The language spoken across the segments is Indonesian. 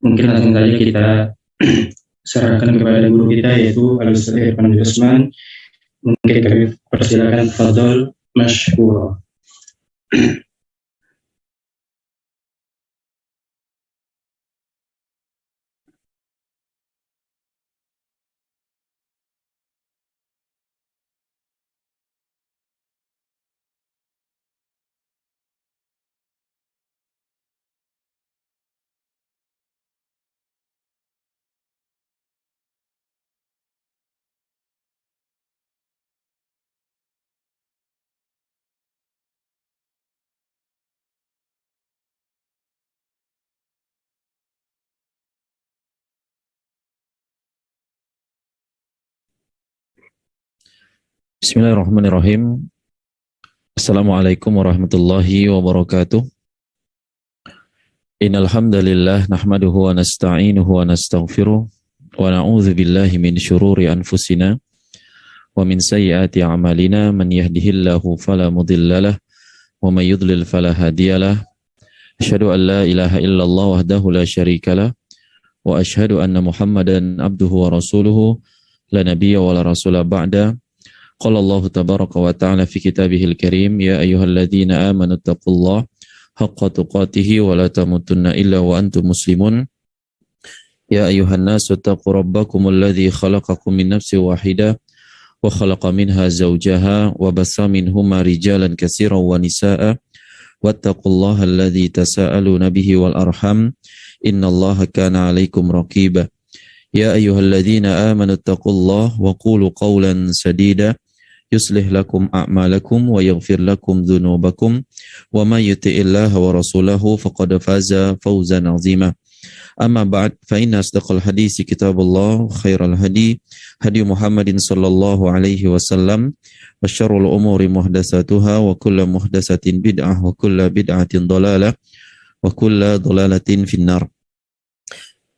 Mungkin langsung saja kita serahkan kepada guru kita yaitu Al-Ustaz Irfan Usman. Mungkin kami persilakan, fadhol masykur. Bismillahirrahmanirrahim. Assalamualaikum warahmatullahi wabarakatuh. Innal hamdalillah nahmaduhu wa nasta'inuhu wa nastaghfiruh wa na'udzu billahi min syururi anfusina wa min sayyiati a'malina. Man yahdihillahu fala mudhillalah wa may yudlil fala hadiyalah. Asyhadu an la ilaha illallah wahdahu la syarikalah wa asyhadu anna Muhammadan abduhu wa rasuluhu la nabiyya wa la rasula ba'da. Qala Allah tabaraka wa ta'ala fi kitabihil karim, ya ayyuhalladzina amanu taqullaha haqqa tuqatih wa la tamutunna illa wa antum muslimun. Ya ayyuhan nasu taqu rabbakumul ladzi khalaqakum min nafsin wahidah wa khalaqa minha zawjaha wa bassa minhuma rijalan katsiran wa nisaa'a wattaqullaha alladzi tasaaluna bihi wal arham innallaha kana 'alaikum raqiba. Ya ayyuhalladzina amanu taqullaha wa qulu qawlan sadida yuslih lakum a'malakum wa yaghfir lakum dhunubakum wa may yuti'illaha wa rasulahu faqad faza fawzan 'azima. Amma ba'd, fa inna asdaqal hadisi kitabullah, khairal hadi hadi Muhammadin sallallahu alaihi wasallam, wa syarrul umuri muhdatsatuha wa kullu muhdatsatin bid'ah wa kullu bid'atin dhalalah wa kullu dhalalatin finnar.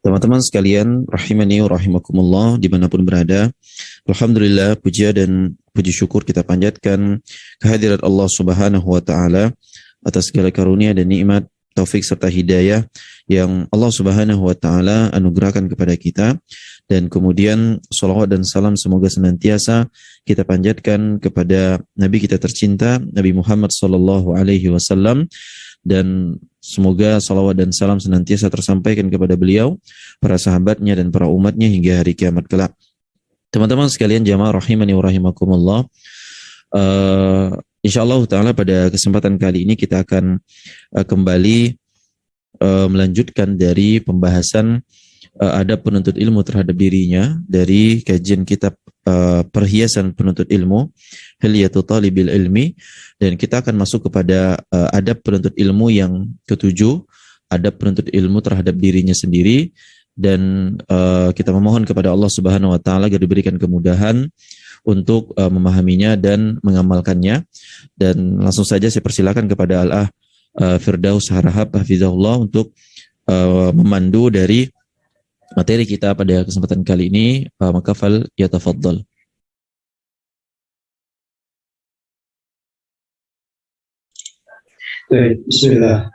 Teman-teman sekalian, rahimani wa rahimakumullah, dimanapun berada, alhamdulillah, puja dan puji syukur kita panjatkan kehadirat Allah Subhanahu wa Ta'ala atas segala karunia dan nikmat, taufik serta hidayah yang Allah Subhanahu wa Ta'ala anugerahkan kepada kita. Dan kemudian salawat dan salam semoga senantiasa kita panjatkan kepada Nabi kita tercinta, Nabi Muhammad sallallahu alaihi wasallam, dan semoga salawat dan salam senantiasa tersampaikan kepada beliau, para sahabatnya dan para umatnya hingga hari kiamat kelak. Teman-teman sekalian jamaah rahimani wa rahimakumullah, insyaallah ta'ala pada kesempatan kali ini kita akan kembali melanjutkan dari pembahasan adab penuntut ilmu terhadap dirinya dari kajian kitab perhiasan penuntut ilmu, Hilyatu Talibil Ilmi, dan kita akan masuk kepada adab penuntut ilmu yang ketujuh, adab penuntut ilmu terhadap dirinya sendiri. Dan kita memohon kepada Allah Subhanahu wa Ta'ala agar diberikan kemudahan untuk memahaminya dan mengamalkannya. Dan langsung saja saya persilakan kepada Al-Ah Firdaus Harahab hafizahullah untuk memandu dari materi kita pada kesempatan kali ini. Maka fal yatafaddal. Bismillah.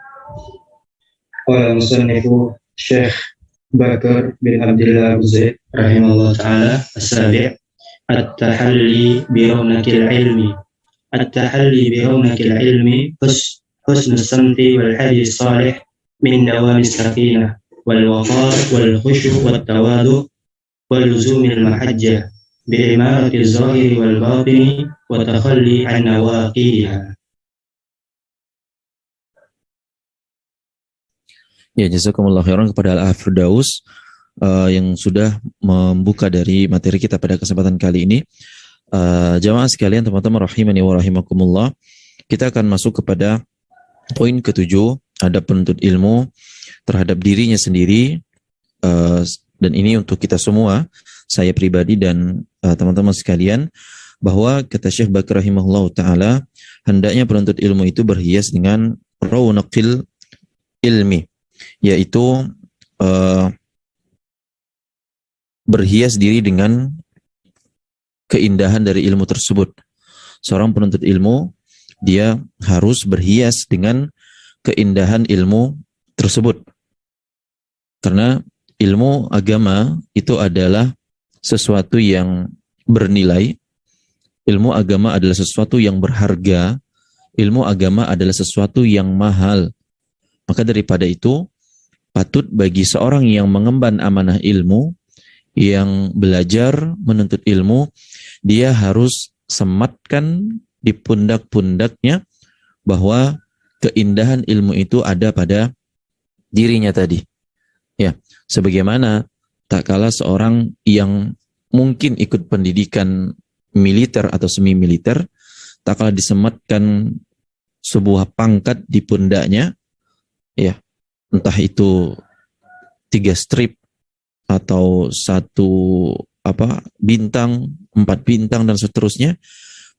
Qala musannifu Syekh Bakar bin Abdullah Abu Zaid rahimahullah ta'ala as-sabi' at-tahalli bi rawnaqil ilmi. At-tahalli bi rawnaqil ilmi husnus samti wal hadi salih min dawamis sakinah wal waqar wal khushu' wat tawadu wal luzumil mahajjah bi imarati zahiri wal batini wa takhalli an nawaqidiha. Ya, jazakumullah khairan kepada Al-Ah Firdaus yang sudah membuka dari materi kita pada kesempatan kali ini. Jamaah sekalian, teman-teman rahimani wa rahimakumullah, kita akan masuk kepada poin ketujuh, adab penuntut ilmu terhadap dirinya sendiri. Dan ini untuk kita semua, saya pribadi dan teman-teman sekalian, bahwa kata Syekh Bakar rahimahullah ta'ala, hendaknya penuntut ilmu itu berhias dengan rawnaqil ilmi, yaitu berhias diri dengan keindahan dari ilmu tersebut. Seorang penuntut ilmu, dia harus berhias dengan keindahan ilmu tersebut. Karena ilmu agama itu adalah sesuatu yang bernilai, ilmu agama adalah sesuatu yang berharga, ilmu agama adalah sesuatu yang mahal. Maka daripada itu, patut bagi seorang yang mengemban amanah ilmu, yang belajar menuntut ilmu, dia harus sematkan di pundak-pundaknya bahwa keindahan ilmu itu ada pada dirinya tadi. Ya, sebagaimana tak kala seorang yang mungkin ikut pendidikan militer atau semi militer, tak kala disematkan sebuah pangkat di pundaknya, ya, entah itu 3 strip atau 1 bintang, 4 bintang dan seterusnya,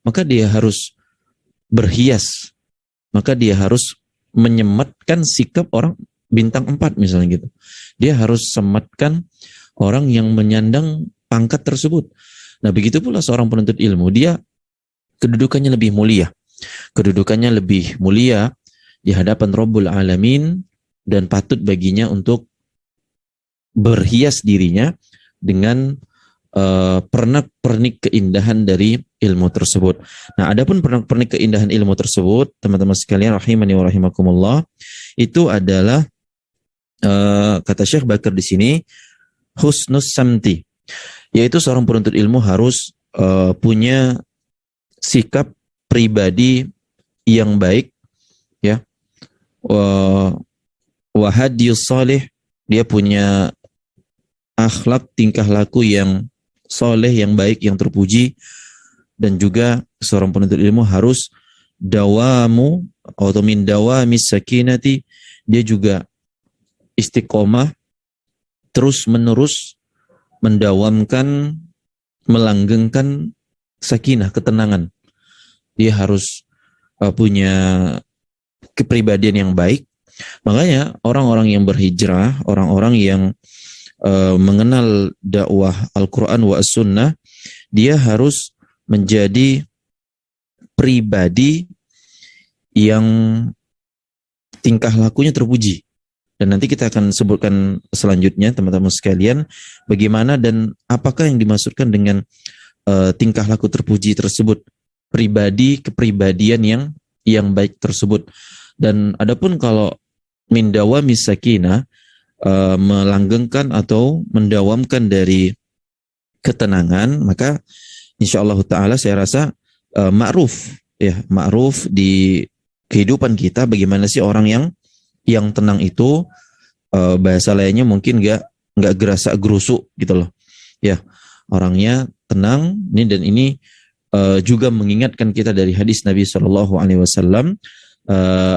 maka dia harus berhias, maka dia harus menyematkan sikap orang bintang 4 misalnya gitu. Dia harus sematkan orang yang menyandang pangkat tersebut. Nah, begitu pula seorang penuntut ilmu, dia kedudukannya lebih mulia. Kedudukannya lebih mulia di hadapan Rabbul Alamin, dan patut baginya untuk berhias dirinya dengan pernak-pernik keindahan dari ilmu tersebut. Nah, adapun pernak-pernik keindahan ilmu tersebut, teman-teman sekalian rahimani wa rahimakumullah, itu adalah kata Syekh Bakar di sini husnus samti, yaitu seorang penuntut ilmu harus punya sikap pribadi yang baik, ya. Wa hadiyus salih, dia punya akhlak tingkah laku yang soleh, yang baik, yang terpuji. Dan juga seorang penuntut ilmu harus dawamu atau min dawamis sakinati, dia juga istiqomah, terus menerus mendawamkan, melanggengkan sakinah, ketenangan. Dia harus punya kepribadian yang baik. Makanya orang-orang yang berhijrah, orang-orang yang mengenal dakwah Al-Quran wa As-Sunnah, dia harus menjadi pribadi yang tingkah lakunya terpuji. Dan nanti kita akan sebutkan selanjutnya, teman-teman sekalian, bagaimana dan apakah yang dimaksudkan dengan tingkah laku terpuji tersebut, pribadi, kepribadian yang baik tersebut. Dan adapun kalau min dawamis sakinah, melanggengkan atau mendawamkan dari ketenangan, maka insyaallah taala saya rasa ma'ruf, ya, ma'ruf di kehidupan kita bagaimana sih orang yang tenang itu, bahasa lainnya mungkin nggak gerasa gerusuk gitu loh, ya, orangnya tenang. Ini juga mengingatkan kita dari hadis Nabi SAW,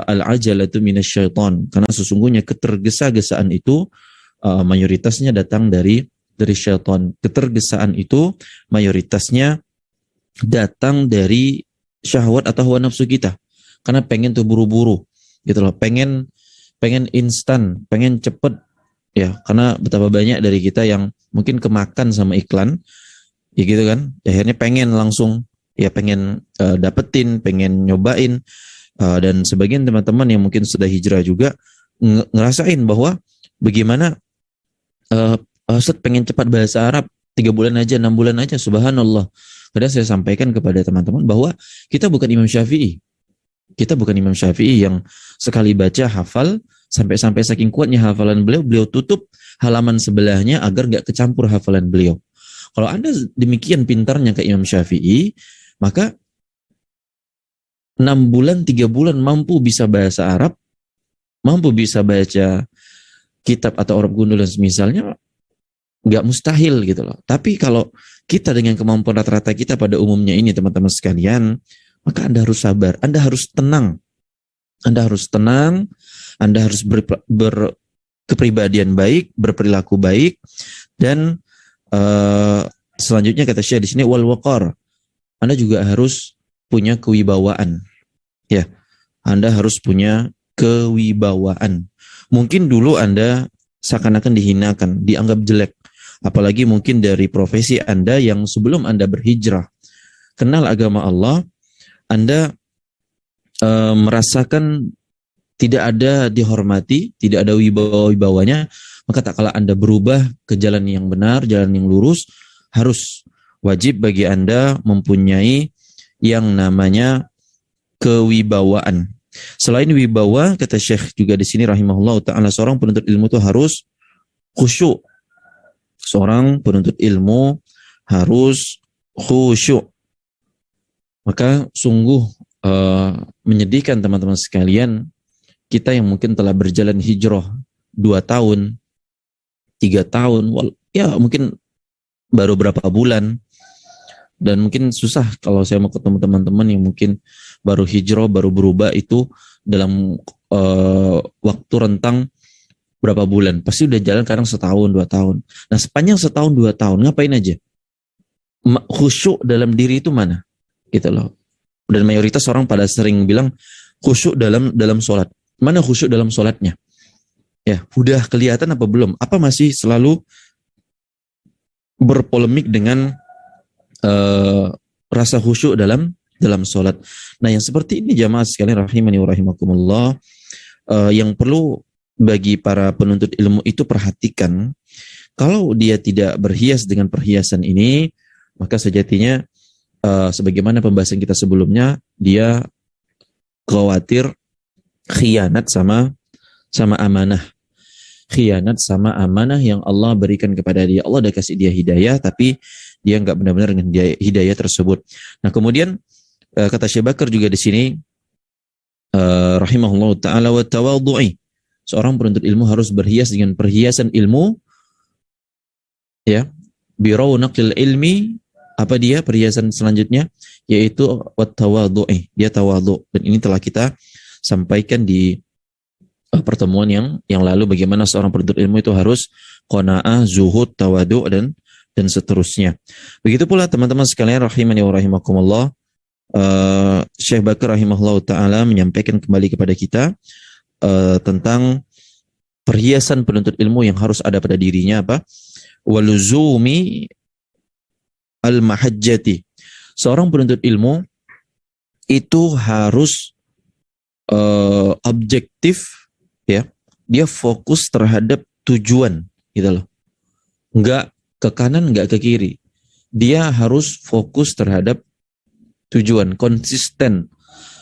al-ajalatu minasyaiton, karena sesungguhnya ketergesa-gesaan itu mayoritasnya datang dari syaitan. Ketergesaan itu mayoritasnya datang dari syahwat atau hawa nafsu kita, karena pengen tuh buru-buru gitu loh, pengen instan, pengen cepet, ya, karena betapa banyak dari kita yang mungkin kemakan sama iklan, ya gitu kan, akhirnya pengen langsung, ya, pengen dapetin, pengen nyobain. Dan sebagian teman-teman yang mungkin sudah hijrah juga ngerasain bahwa bagaimana Ustaz pengen cepat bahasa Arab 3 bulan aja, 6 bulan aja, subhanallah. Padahal saya sampaikan kepada teman-teman bahwa kita bukan Imam Syafi'i. Kita bukan Imam Syafi'i yang sekali baca hafal, sampai saking kuatnya hafalan beliau tutup halaman sebelahnya agar gak kecampur hafalan beliau. Kalau Anda demikian pintarnya ke Imam Syafi'i, maka 6 bulan, 3 bulan mampu bisa bahasa Arab, mampu bisa baca kitab atau Arab gundul dan semisalnya, nggak mustahil gitu loh. Tapi kalau kita dengan kemampuan rata-rata kita pada umumnya ini, teman-teman sekalian, maka Anda harus sabar, Anda harus tenang. Anda harus tenang, Anda harus berkepribadian baik, berperilaku baik, dan selanjutnya kata Syekh di sini wal waqar. Anda juga harus punya kewibawaan. Ya, Anda harus punya kewibawaan. Mungkin dulu Anda seakan-akan dihinakan, dianggap jelek. Apalagi mungkin dari profesi Anda yang sebelum Anda berhijrah, kenal agama Allah, Anda merasakan tidak ada dihormati, tidak ada wibawa-wibawanya, maka tak kala Anda berubah ke jalan yang benar, jalan yang lurus, harus wajib bagi Anda mempunyai yang namanya kewibawaan. Selain wibawa, kata Syekh juga di sini rahimahullah ta'ala, seorang penuntut ilmu itu harus khusyuk. Seorang penuntut ilmu harus khusyuk. Maka sungguh menyedihkan teman-teman sekalian, kita yang mungkin telah berjalan hijrah 2 tahun, 3 tahun, ya mungkin baru berapa bulan, dan mungkin susah kalau saya mau ketemu teman-teman yang mungkin baru hijrah, baru berubah itu dalam waktu rentang berapa bulan. Pasti udah jalan kadang setahun, 2 tahun. Nah sepanjang setahun, 2 tahun, ngapain aja? Khusyuk dalam diri itu mana? Gitu loh. Dan mayoritas orang pada sering bilang khusyuk dalam sholat. Mana khusyuk dalam sholatnya? Ya, udah kelihatan apa belum? Apa masih selalu berpolemik dengan rasa khusyuk dalam sholat? Nah, yang seperti ini jamaah sekalian rahimani wa rahimakumullah, yang perlu bagi para penuntut ilmu itu perhatikan. Kalau dia tidak berhias dengan perhiasan ini, maka sejatinya sebagaimana pembahasan kita sebelumnya, dia khawatir khianat sama amanah. Khianat sama amanah yang Allah berikan kepada dia. Allah udah kasih dia hidayah, tapi dia nggak benar-benar dengan hidayah tersebut. Nah kemudian kata Syekh Bakar juga di sini rahimahullah ta'ala, wa tawadhu'i. Seorang penuntut ilmu harus berhias dengan perhiasan ilmu, ya, birawnaqil ilmi. Apa dia perhiasan selanjutnya? Yaitu wa tawadhu'i. Dia tawadhu, dan ini telah kita sampaikan di pertemuan yang lalu, bagaimana seorang penuntut ilmu itu harus qanaah, zuhud, tawadhu, dan seterusnya. Begitu pula teman-teman sekalian rahimani wa rahimakumullah, Syekh Bakar rahimahullah ta'ala menyampaikan kembali kepada kita tentang perhiasan penuntut ilmu yang harus ada pada dirinya, apa? Waluzumi al-mahajjati. Seorang penuntut ilmu itu harus objektif, ya. Dia fokus terhadap tujuan, gitu loh. Enggak ke kanan, enggak ke kiri. Dia harus fokus terhadap tujuan, konsisten.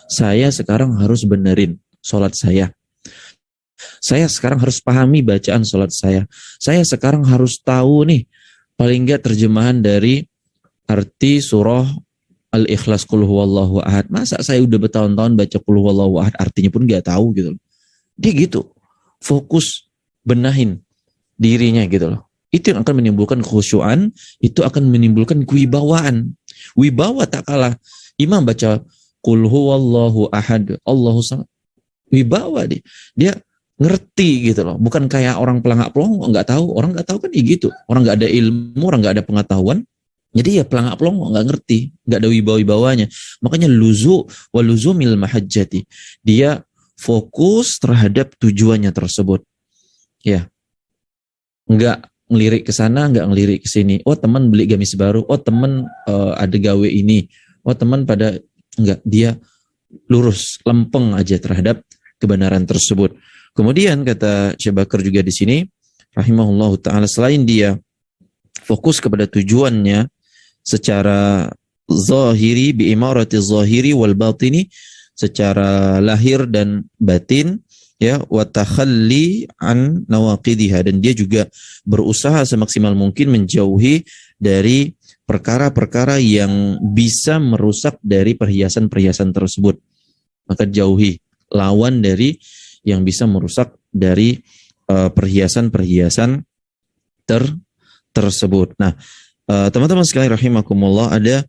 Saya sekarang harus benerin sholat saya. Saya sekarang harus pahami bacaan sholat saya. Saya sekarang harus tahu nih, paling enggak terjemahan dari arti surah Al-Ikhlas Qul Huwallahu Ahad. Masa saya udah bertahun-tahun baca Qul Huwallahu Ahad, artinya pun enggak tahu gitu loh. Dia gitu, fokus benahin dirinya gitu loh. Itu yang akan menimbulkan khusyuan, itu akan menimbulkan kewibawaan. Wibawa tak kalah imam baca Qul Huwallahu Ahad, Allahu Samad. Wibawa dia ngerti gitu loh. Bukan kayak orang pelangak-pelongok, nggak tahu. Orang nggak tahu kan ya gitu. Orang nggak ada ilmu, orang nggak ada pengetahuan. Jadi ya pelangak-pelongok, nggak ngerti, nggak ada wibawa-wibawanya. Makanya waluzumil mahajjati. Dia fokus terhadap tujuannya tersebut. Ya. Nggak ngelirik ke sana, nggak ngelirik ke sini. Oh teman beli gamis baru, oh teman ada gawe ini, oh teman pada enggak. Dia lurus, lempeng aja terhadap kebenaran tersebut. Kemudian kata Syekh Bakar juga di sini, rahimahullahu ta'ala, selain dia fokus kepada tujuannya secara zahiri, bi'imarati zahiri wal batini, secara lahir dan batin, ya, wa takhalli an nawaqidiha, dan dia juga berusaha semaksimal mungkin menjauhi dari perkara-perkara yang bisa merusak dari perhiasan-perhiasan tersebut. Maka jauhi, lawan dari yang bisa merusak dari perhiasan-perhiasan tersebut. Nah, teman-teman sekalian rahimakumullah, ada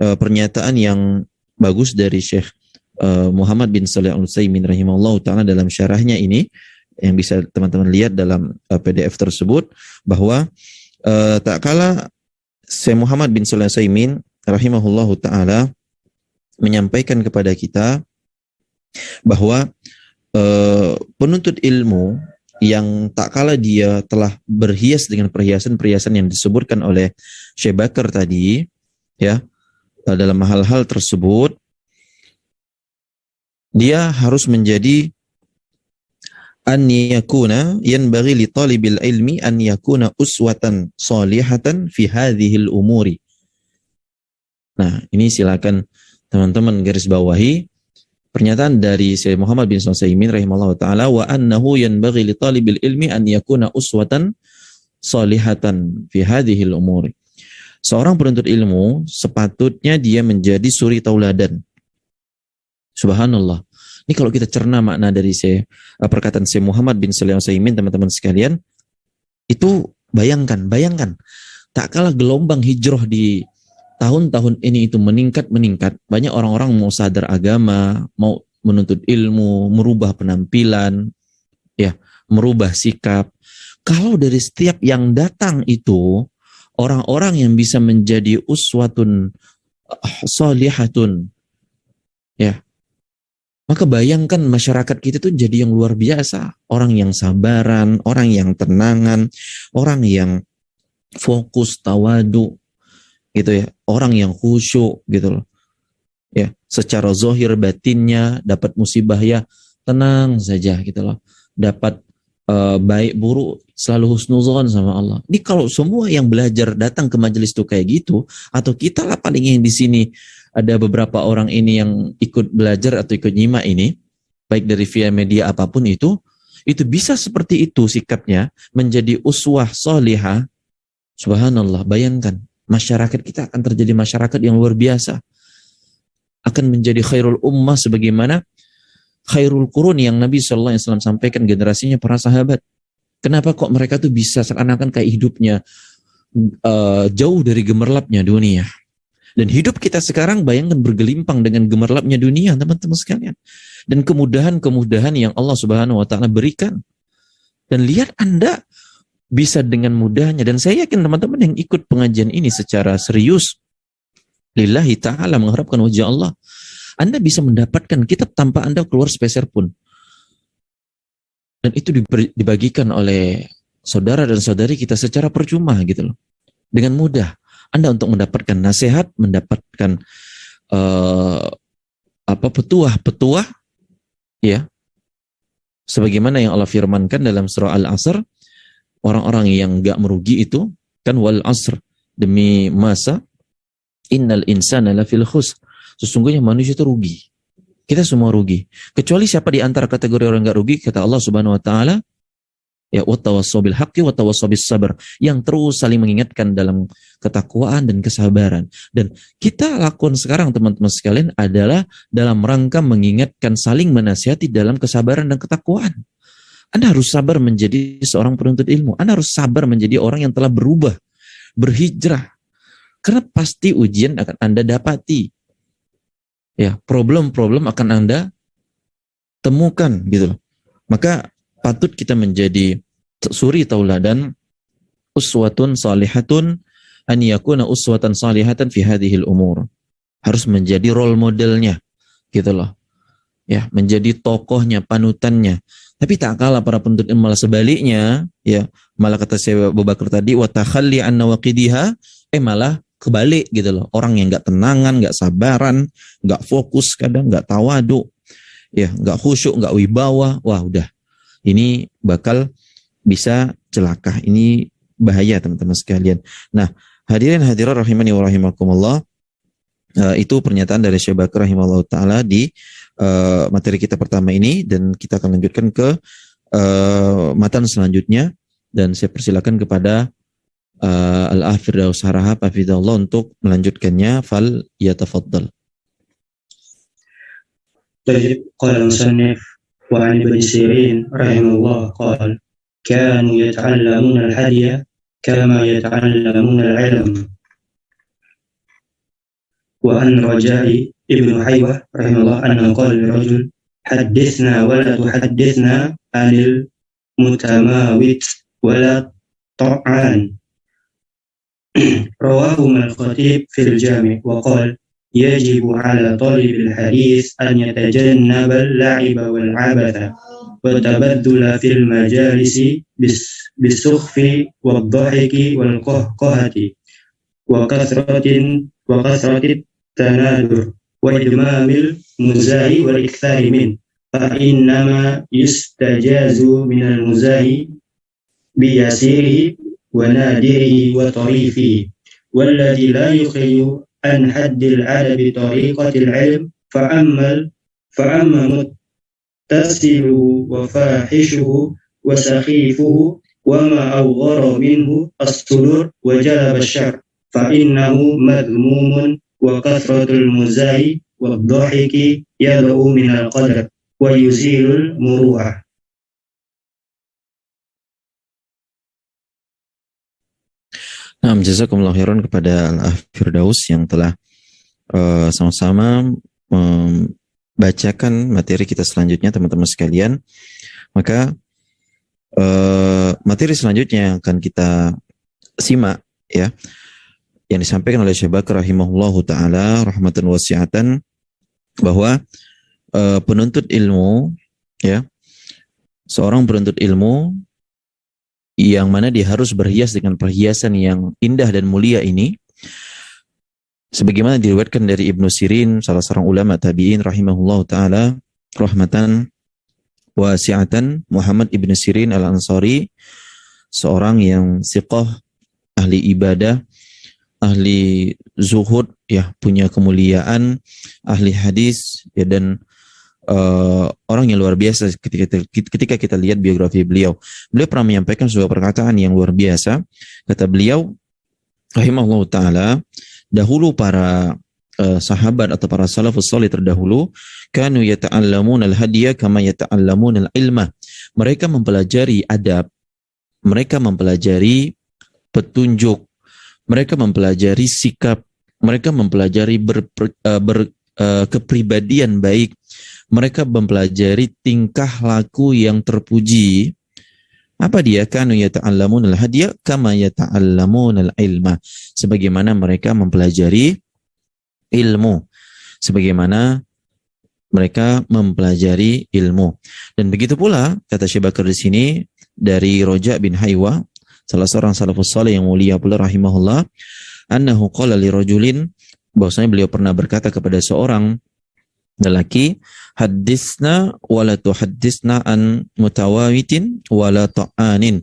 pernyataan yang bagus dari Syekh Muhammad bin Shalih Al-Utsaimin rahimahullah ta'ala dalam syarahnya ini, yang bisa teman-teman lihat dalam PDF tersebut, bahwa tak kala Syekh Muhammad bin Shalih Al-Utsaimin rahimahullah ta'ala menyampaikan kepada kita bahwa penuntut ilmu yang tak kala dia telah berhias dengan perhiasan-perhiasan yang disebutkan oleh Syekh Bakar tadi, ya, dalam hal-hal tersebut, dia harus menjadi an yakuna yanbaghi li talibil ilmi an yakuna uswatan salihatan fi hadhil umuri. Nah, ini silakan teman-teman garis bawahi pernyataan dari Syekh Muhammad bin Shalih Al-Utsaimin rahimahullah taala, wa annahu yanbaghi li talibil ilmi an yakuna uswatan salihatan fi hadhil umuri. Seorang penuntut ilmu sepatutnya dia menjadi suri tauladan. Subhanallah. Ini kalau kita cerna makna dari perkataan Syekh Muhammad bin Shalih Al-Utsaimin, teman-teman sekalian, itu bayangkan, tak kalah gelombang hijrah di tahun-tahun ini itu meningkat, banyak orang-orang mau sadar agama, mau menuntut ilmu, merubah penampilan, ya, merubah sikap. Kalau dari setiap yang datang itu orang-orang yang bisa menjadi uswatun shalihatun, ya, maka bayangkan masyarakat kita tuh jadi yang luar biasa, orang yang sabaran, orang yang tenangan, orang yang fokus tawadu, gitu ya, orang yang khusyuk gitu loh, ya, secara zahir batinnya dapat musibah ya tenang saja gitu loh, dapat baik buruk selalu husnuzon sama Allah. Ini kalau semua yang belajar datang ke majelis tuh kayak gitu, atau kita lah paling yang di sini ada beberapa orang ini yang ikut belajar atau ikut nyimak ini, baik dari via media apapun itu bisa seperti itu sikapnya, menjadi uswah sholihah. Subhanallah, bayangkan masyarakat kita akan terjadi masyarakat yang luar biasa, akan menjadi khairul ummah sebagaimana khairul qurun yang Nabi SAW sampaikan generasinya para sahabat. Kenapa kok mereka tuh bisa seakan-akan kayak hidupnya jauh dari gemerlapnya dunia. Dan hidup kita sekarang bayangkan bergelimpang dengan gemerlapnya dunia, teman-teman sekalian. Dan kemudahan-kemudahan yang Allah Subhanahu wa taala berikan. Dan lihat Anda bisa dengan mudahnya, dan saya yakin teman-teman yang ikut pengajian ini secara serius lillahi ta'ala mengharapkan wajah Allah, Anda bisa mendapatkan kitab tanpa Anda keluar sepeser pun, dan itu dibagikan oleh saudara dan saudari kita secara percuma gitu loh, dengan mudah Anda untuk mendapatkan nasihat, mendapatkan petuah ya, sebagaimana yang Allah firmankan dalam surah Al-Asr, orang-orang yang gak merugi itu kan, wal asr, demi masa, innal insana lafil khusr, sesungguhnya manusia itu rugi. Kita semua rugi. Kecuali siapa di antara kategori orang gak rugi, kata Allah Subhanahu wa taala, ya, wattawassaw bil haqqi wattawassaw bis sabr, yang terus saling mengingatkan dalam ketakwaan dan kesabaran. Dan kita lakukan sekarang teman-teman sekalian adalah dalam rangka mengingatkan, saling menasihati dalam kesabaran dan ketakwaan. Anda harus sabar menjadi seorang penuntut ilmu. Anda harus sabar menjadi orang yang telah berubah, berhijrah. Karena pasti ujian akan Anda dapati. Ya, problem-problem akan Anda temukan gitu loh. Maka patut kita menjadi suri tauladan, uswatun salihatun, an yakuna uswatan salihatan fi hadhil umur. Harus menjadi role modelnya gitu loh. Ya, menjadi tokohnya, panutannya. Tapi tak kalah para penuntut ilmu malah sebaliknya, ya, malah kata saya Abu Bakar tadi, wa takhalli an nawaqidiha, malah kebalik gitu loh. Orang yang enggak tenangan, enggak sabaran, enggak fokus, kadang enggak tawadu, ya, enggak khusyuk, enggak wibawa. Wah, udah. Ini bakal bisa celaka. Ini bahaya teman-teman sekalian. Nah, hadirin hadirat rahimani wa rahimakumullah, itu pernyataan dari Syekh Bakar rahimahullah ta'ala di materi kita pertama ini, dan kita akan lanjutkan ke matan selanjutnya, dan saya persilakan kepada Al-Firdaus Harahap hafizahullah untuk melanjutkannya. Fal yatafaddal. طيب قال المصنف وعن ابن سيرين رحمه الله قال كانوا يتعلمون الهدي كما يتعلمون العلم. وعن رجاء ابن حيوة رحمه الله أنه قال لرجل حدثنا ولا تحدثنا عن المتماوت ولا طعان. رواهما الخطيب في الجامع وقال يجب على طالب الحديث أن يتجنب اللعب والعبث والتبذل في المجالس بالسخف والضحك والقهقهة وكثرة التنادر وإدمام المزاح والإكثار منه فإنما يستجاز من المزاح بيسيره ونادره وطريفه، والذي لا يخرج عن حد العدد بطريقة العلم فأما متصله وفاحشه وسخيفه وما أوغر منه الصدور وجلب الشر فإنه مذموم، وكثرة المزاح والضحك يبدأ من القدر ويزيل المروءة. Nah, jazakumullah khairan kepada Al-Akh Firdaus yang telah sama-sama membacakan materi kita selanjutnya, teman-teman sekalian. Maka materi selanjutnya yang akan kita simak, ya, yang disampaikan oleh Syekh Bakar rahimahullahu taala rahmatan wasi'atan, bahwa penuntut ilmu, ya, seorang penuntut ilmu yang mana dia harus berhias dengan perhiasan yang indah dan mulia ini, sebagaimana diriwayatkan dari Ibnu Sirin, salah seorang ulama tabi'in rahimahullahu taala rahmatan wasi'atan, Muhammad Ibnu Sirin Al-Ansari, seorang yang siqah, ahli ibadah, ahli zuhud, ya, punya kemuliaan, ahli hadis, ya, dan orang yang luar biasa. Ketika kita lihat biografi beliau pernah menyampaikan sebuah perkataan yang luar biasa. Kata beliau rahimahullah ta'ala, dahulu para sahabat atau para salafus salih terdahulu, kanu yata'allamuna al-hadiya kama yata'allamuna al-ilma. Mereka mempelajari adab, mereka mempelajari petunjuk, mereka mempelajari sikap, mereka mempelajari kepribadian baik, mereka mempelajari tingkah laku yang terpuji. Apa dia? Kanu yata'allamun al-hadiya kama yata'allamun al-ilma. Sebagaimana mereka mempelajari ilmu, sebagaimana mereka mempelajari ilmu. Dan begitu pula kata Syekh Bakar di sini dari Roja bin Haywa, salah seorang salafus saleh yang mulia pula rahimahullah, annahu qala li rajulin, bahwasanya beliau pernah berkata kepada seorang lelaki, hadisna wala tuhaddisna an mutawawitin wala ta'anin.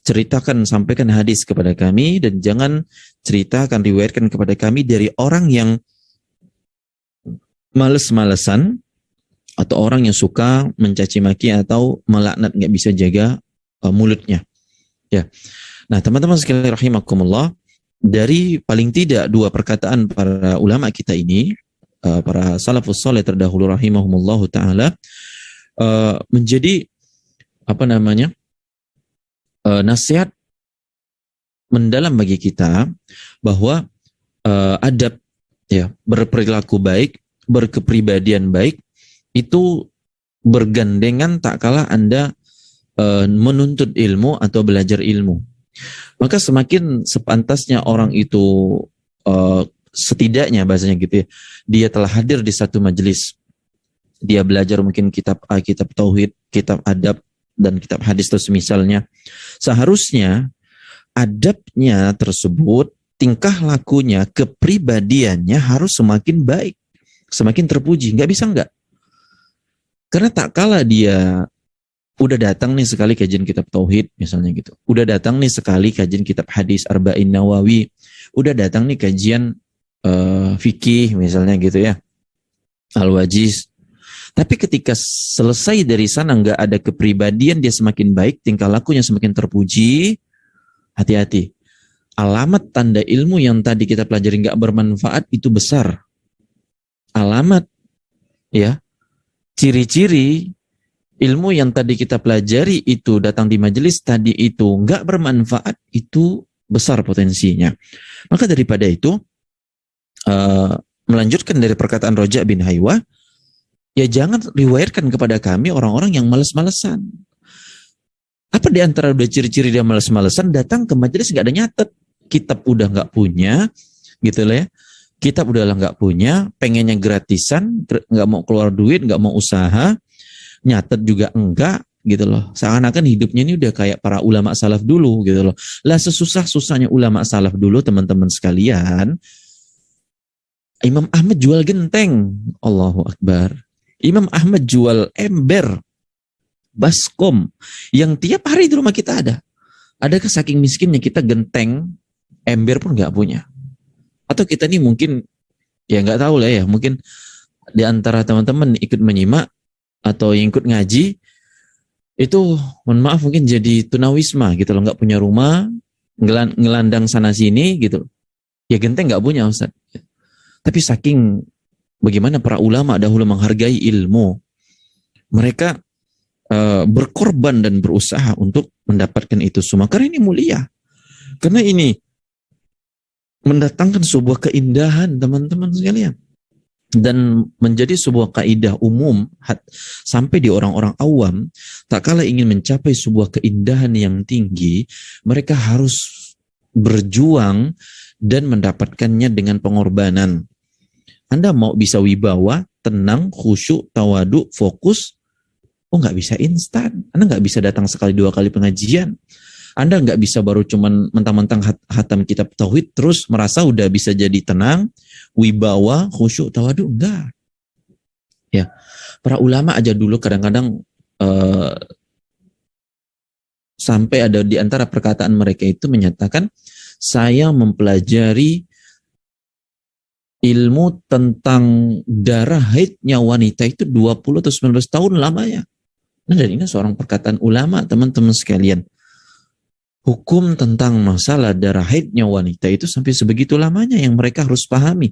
Ceritakan, sampaikan hadis kepada kami dan jangan ceritakan, riwayatkan kepada kami dari orang yang males-malesan atau orang yang suka mencaci maki atau melaknat, nggak bisa jaga mulutnya. Ya. Nah, teman-teman sekalian rahimakumullah, dari paling tidak dua perkataan para ulama kita ini, para salafus saleh terdahulu rahimahumullahu taala, menjadi nasihat mendalam bagi kita bahwa adab, ya, berperilaku baik, berkepribadian baik itu bergandengan tak kalah Anda menuntut ilmu atau belajar ilmu. Maka semakin sepantasnya orang itu setidaknya bahasanya gitu ya, dia telah hadir di satu majelis, dia belajar mungkin kitab kitab tauhid, kitab adab, dan kitab hadis terus misalnya, seharusnya adabnya tersebut, tingkah lakunya, kepribadiannya harus semakin baik, semakin terpuji. Nggak bisa nggak. Karena tak kalah dia udah datang nih sekali kajian kitab tauhid misalnya gitu, udah datang nih sekali kajian kitab hadis Arba'in Nawawi, udah datang nih kajian fikih misalnya gitu ya, Al-Wajiz. Tapi ketika selesai dari sana nggak ada kepribadian dia semakin baik, tingkah lakunya semakin terpuji, hati-hati. Alamat tanda ilmu yang tadi kita pelajari nggak bermanfaat itu besar. Alamat, ya, ciri-ciri ilmu yang tadi kita pelajari itu datang di majelis tadi itu nggak bermanfaat, itu besar potensinya. Maka daripada itu, melanjutkan dari perkataan Roja bin Haywa, ya jangan riwayatkan kepada kami orang-orang yang malas-malesan. Apa di antara udah ciri-ciri dia malas-malesan? Datang ke majelis nggak ada nyatet, kitab udah nggak punya, gitu lah ya. Kitab udah nggak punya, pengennya gratisan, nggak mau keluar duit, nggak mau usaha, nyatet juga enggak, gitu loh. Seakan-akan hidupnya ini udah kayak para ulama salaf dulu, gitu loh. Lah sesusah-susahnya ulama salaf dulu, teman-teman sekalian, Imam Ahmad jual genteng, Allahu Akbar. Imam Ahmad jual ember baskom yang tiap hari di rumah kita ada. Adakah saking miskinnya kita genteng ember pun nggak punya? Atau kita ini mungkin ya nggak tahu lah ya, mungkin di antara teman-teman ikut menyimak atau yang ikut ngaji itu, mohon maaf, mungkin jadi tunawisma gitu loh, nggak punya rumah, ngelandang sana sini gitu. Ya genteng nggak punya Ustaz. Tapi saking bagaimana para ulama dahulu menghargai ilmu, mereka berkorban dan berusaha untuk mendapatkan itu semua. Karena ini mulia. Karena ini mendatangkan sebuah keindahan teman-teman sekalian. Dan menjadi sebuah kaidah umum sampai di orang-orang awam, tak kala ingin mencapai sebuah keindahan yang tinggi, mereka harus berjuang dan mendapatkannya dengan pengorbanan. Anda mau bisa wibawa, tenang, khusyuk, tawadu, fokus, nggak bisa instan. Anda nggak bisa datang sekali dua kali pengajian. Anda nggak bisa baru cuman mentang-mentang hatam kitab tauhid terus merasa udah bisa jadi tenang, wibawa, khusyuk, tawadu. Enggak. Ya, para ulama aja dulu kadang-kadang sampai ada di antara perkataan mereka itu menyatakan, saya mempelajari ilmu tentang darah haidnya wanita itu 20 atau 19 tahun lamanya. Nah, dan ini seorang perkataan ulama, teman-teman sekalian. Hukum tentang masalah darah haidnya wanita itu sampai sebegitu lamanya yang mereka harus pahami.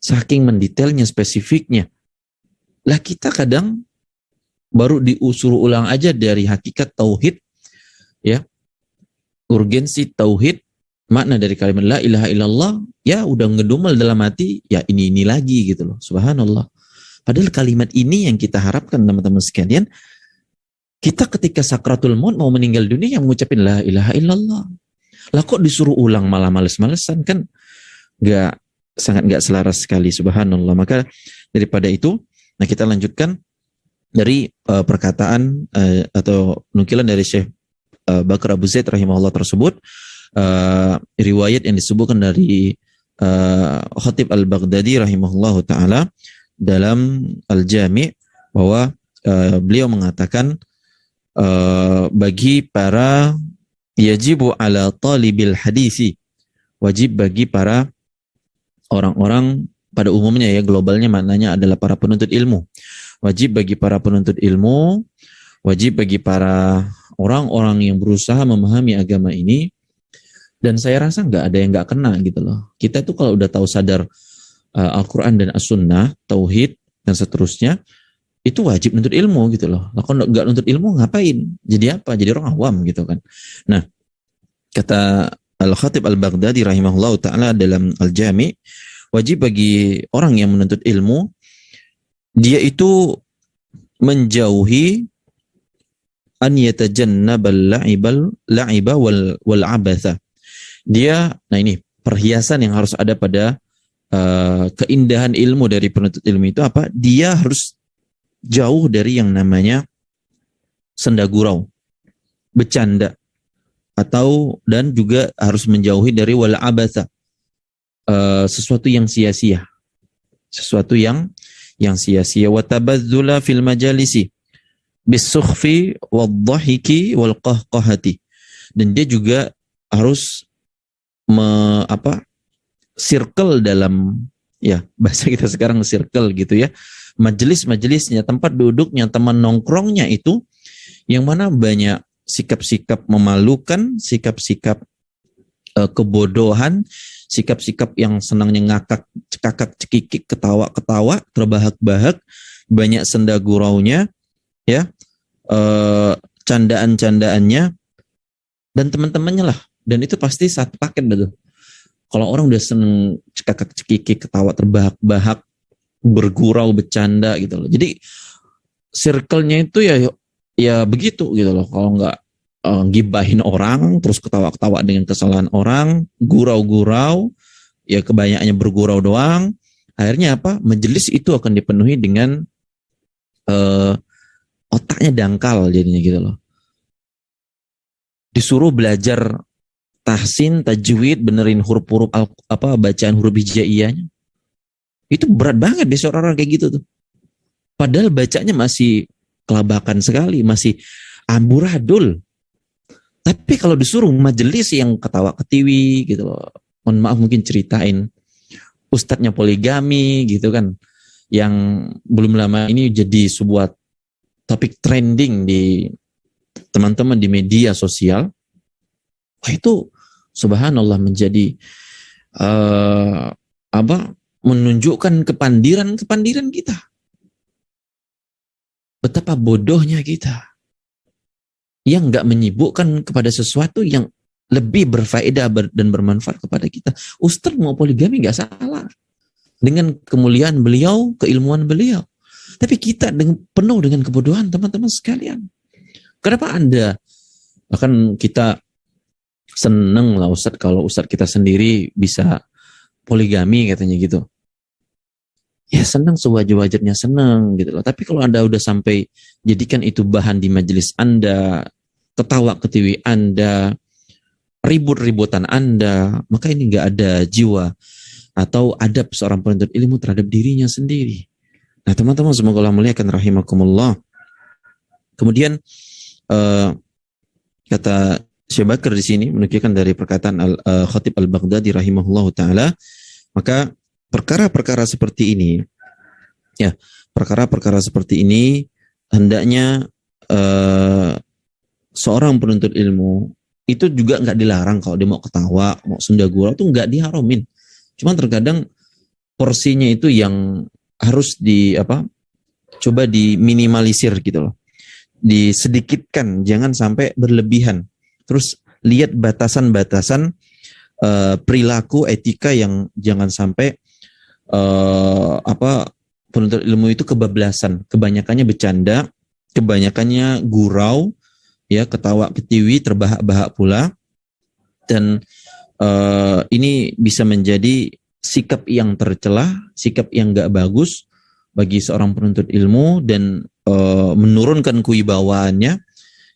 Saking mendetailnya, spesifiknya. Lah kita kadang baru diusul ulang aja dari hakikat tauhid, ya, urgensi tauhid, makna dari kalimat la ilaha illallah, ya udah ngedumel dalam hati, ya ini lagi gitu loh, subhanallah. Padahal kalimat ini yang kita harapkan teman-teman sekalian, kita ketika sakratul maut mau meninggal dunia yang mengucapin la ilaha illallah. Lah kok disuruh ulang malah males-malesan, kan sangat nggak selaras sekali, subhanallah. Maka daripada itu, nah kita lanjutkan dari perkataan atau nukilan dari Syekh Bakar Abu Zaid rahimahullah tersebut, riwayat yang disebutkan dari Khatib Al-Baghdadi rahimahullah ta'ala dalam Al-Jami' bahwa beliau mengatakan, bagi para yajibu ala talibil hadisi, wajib bagi para orang-orang pada umumnya, ya globalnya maknanya adalah para penuntut ilmu, wajib bagi para penuntut ilmu, wajib bagi para orang-orang yang berusaha memahami agama ini. Dan saya rasa nggak ada yang nggak kena gitu loh. Kita tuh kalau udah tahu sadar Al-Quran dan As-Sunnah, tauhid dan seterusnya, itu wajib nuntut ilmu gitu loh. Nah, kalau nggak nuntut ilmu ngapain? Jadi apa? Jadi orang awam gitu kan. Nah, kata Al-Khatib Al-Baghdadi rahimahullah ta'ala dalam Al-Jami', wajib bagi orang yang menuntut ilmu, dia itu menjauhi an yatajannabal la'iba wal abatha. Dia, nah ini perhiasan yang harus ada pada keindahan ilmu dari penuntut ilmu itu apa? Dia harus jauh dari yang namanya senda gurau, bercanda, dan juga harus menjauhi dari wal abatha, sesuatu yang sia-sia, sesuatu yang sia-sia. Wa tabadzula fil majalisi bisukhfi wadh-dhahiki wal qahqahati. Dan dia juga harus circle dalam, ya bahasa kita sekarang circle gitu ya, majelis-majelisnya, tempat duduknya, teman nongkrongnya itu yang mana banyak sikap-sikap memalukan, sikap-sikap kebodohan, sikap-sikap yang senangnya ngakak, cekakak, cekikik, ketawa-ketawa, terbahak-bahak, banyak senda guraunya, ya, candaan-candaannya dan teman-temannya lah. Dan itu pasti satu paket betul. Kalau orang udah seneng cekakak, cekikik, ketawa, terbahak-bahak, bergurau, bercanda gitu loh. Jadi circle-nya itu ya begitu gitu loh. Kalau nggak gibahin orang, terus ketawa-ketawa dengan kesalahan orang, gurau-gurau, ya kebanyakannya bergurau doang. Akhirnya apa? Majelis itu akan dipenuhi dengan otaknya dangkal jadinya gitu loh. Disuruh belajar tahsin, tajwid, benerin huruf-huruf bacaan huruf hijaiyahnya. Itu berat banget deh seorang kayak gitu tuh. Padahal bacanya masih kelabakan sekali, masih amburadul. Tapi kalau disuruh majelis yang ketawa ketiwi gitu loh, mohon maaf mungkin ceritain ustadznya poligami gitu kan, yang belum lama ini jadi sebuah topik trending di teman-teman di media sosial. Wah, itu subhanallah menjadi apa, menunjukkan kepandiran kita. Betapa bodohnya kita yang nggak menyibukkan kepada sesuatu yang lebih berfaedah dan bermanfaat kepada kita. Ustadz mau poligami nggak salah, dengan kemuliaan beliau, keilmuan beliau. Tapi kita penuh dengan kebodohan, teman-teman sekalian. Kenapa Anda, bahkan kita seneng lah Ustadz kalau Ustadz kita sendiri bisa poligami katanya gitu. Ya senang, sewajar-wajarnya senang gitu loh. Tapi kalau Anda udah sampai jadikan itu bahan di majelis Anda, ketawa ketiwi Anda, ribut-ributan Anda, maka ini nggak ada jiwa atau adab seorang penuntut ilmu terhadap dirinya sendiri. Nah teman-teman, semoga Allah muliakan rahimakumullah. Kemudian kata Syekh Bakar di sini menukilkan dari perkataan Khatib Al-Baghdadi rahimahullahu taala, maka perkara-perkara seperti ini, ya, perkara-perkara seperti ini hendaknya seorang penuntut ilmu itu juga nggak dilarang kalau dia mau ketawa, mau sunda gurau itu nggak diharomin. Cuma terkadang porsinya itu yang harus coba diminimalisir gitu loh, disedikitkan, jangan sampai berlebihan. Terus lihat batasan-batasan perilaku etika yang jangan sampai penuntut ilmu itu kebablasan, kebanyakannya bercanda, kebanyakannya gurau, ya, ketawa ketiwi, terbahak-bahak pula, dan ini bisa menjadi sikap yang tercela, sikap yang gak bagus bagi seorang penuntut ilmu, dan menurunkan kewibawaannya,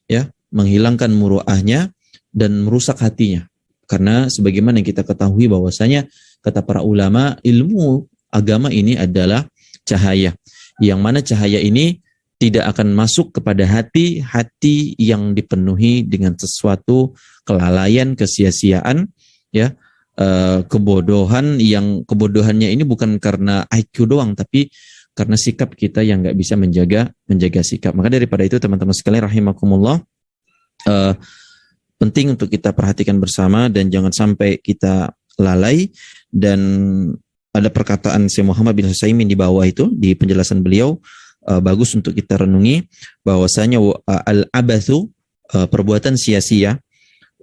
ya, menghilangkan muruahnya dan merusak hatinya. Karena sebagaimana yang kita ketahui bahwasanya kata para ulama, ilmu agama ini adalah cahaya, yang mana cahaya ini tidak akan masuk kepada hati yang dipenuhi dengan sesuatu kelalaian, kesia-siaan, ya, kebodohan, yang kebodohannya ini bukan karena IQ doang, tapi karena sikap kita yang nggak bisa menjaga sikap. Maka daripada itu teman-teman sekalian rahimakumullah, penting untuk kita perhatikan bersama dan jangan sampai kita lalai. Dan ada perkataan Syekh Muhammad bin Utsaimin di bawah itu, di penjelasan beliau, bagus untuk kita renungi, bahwasanya al-abathu, perbuatan sia-sia,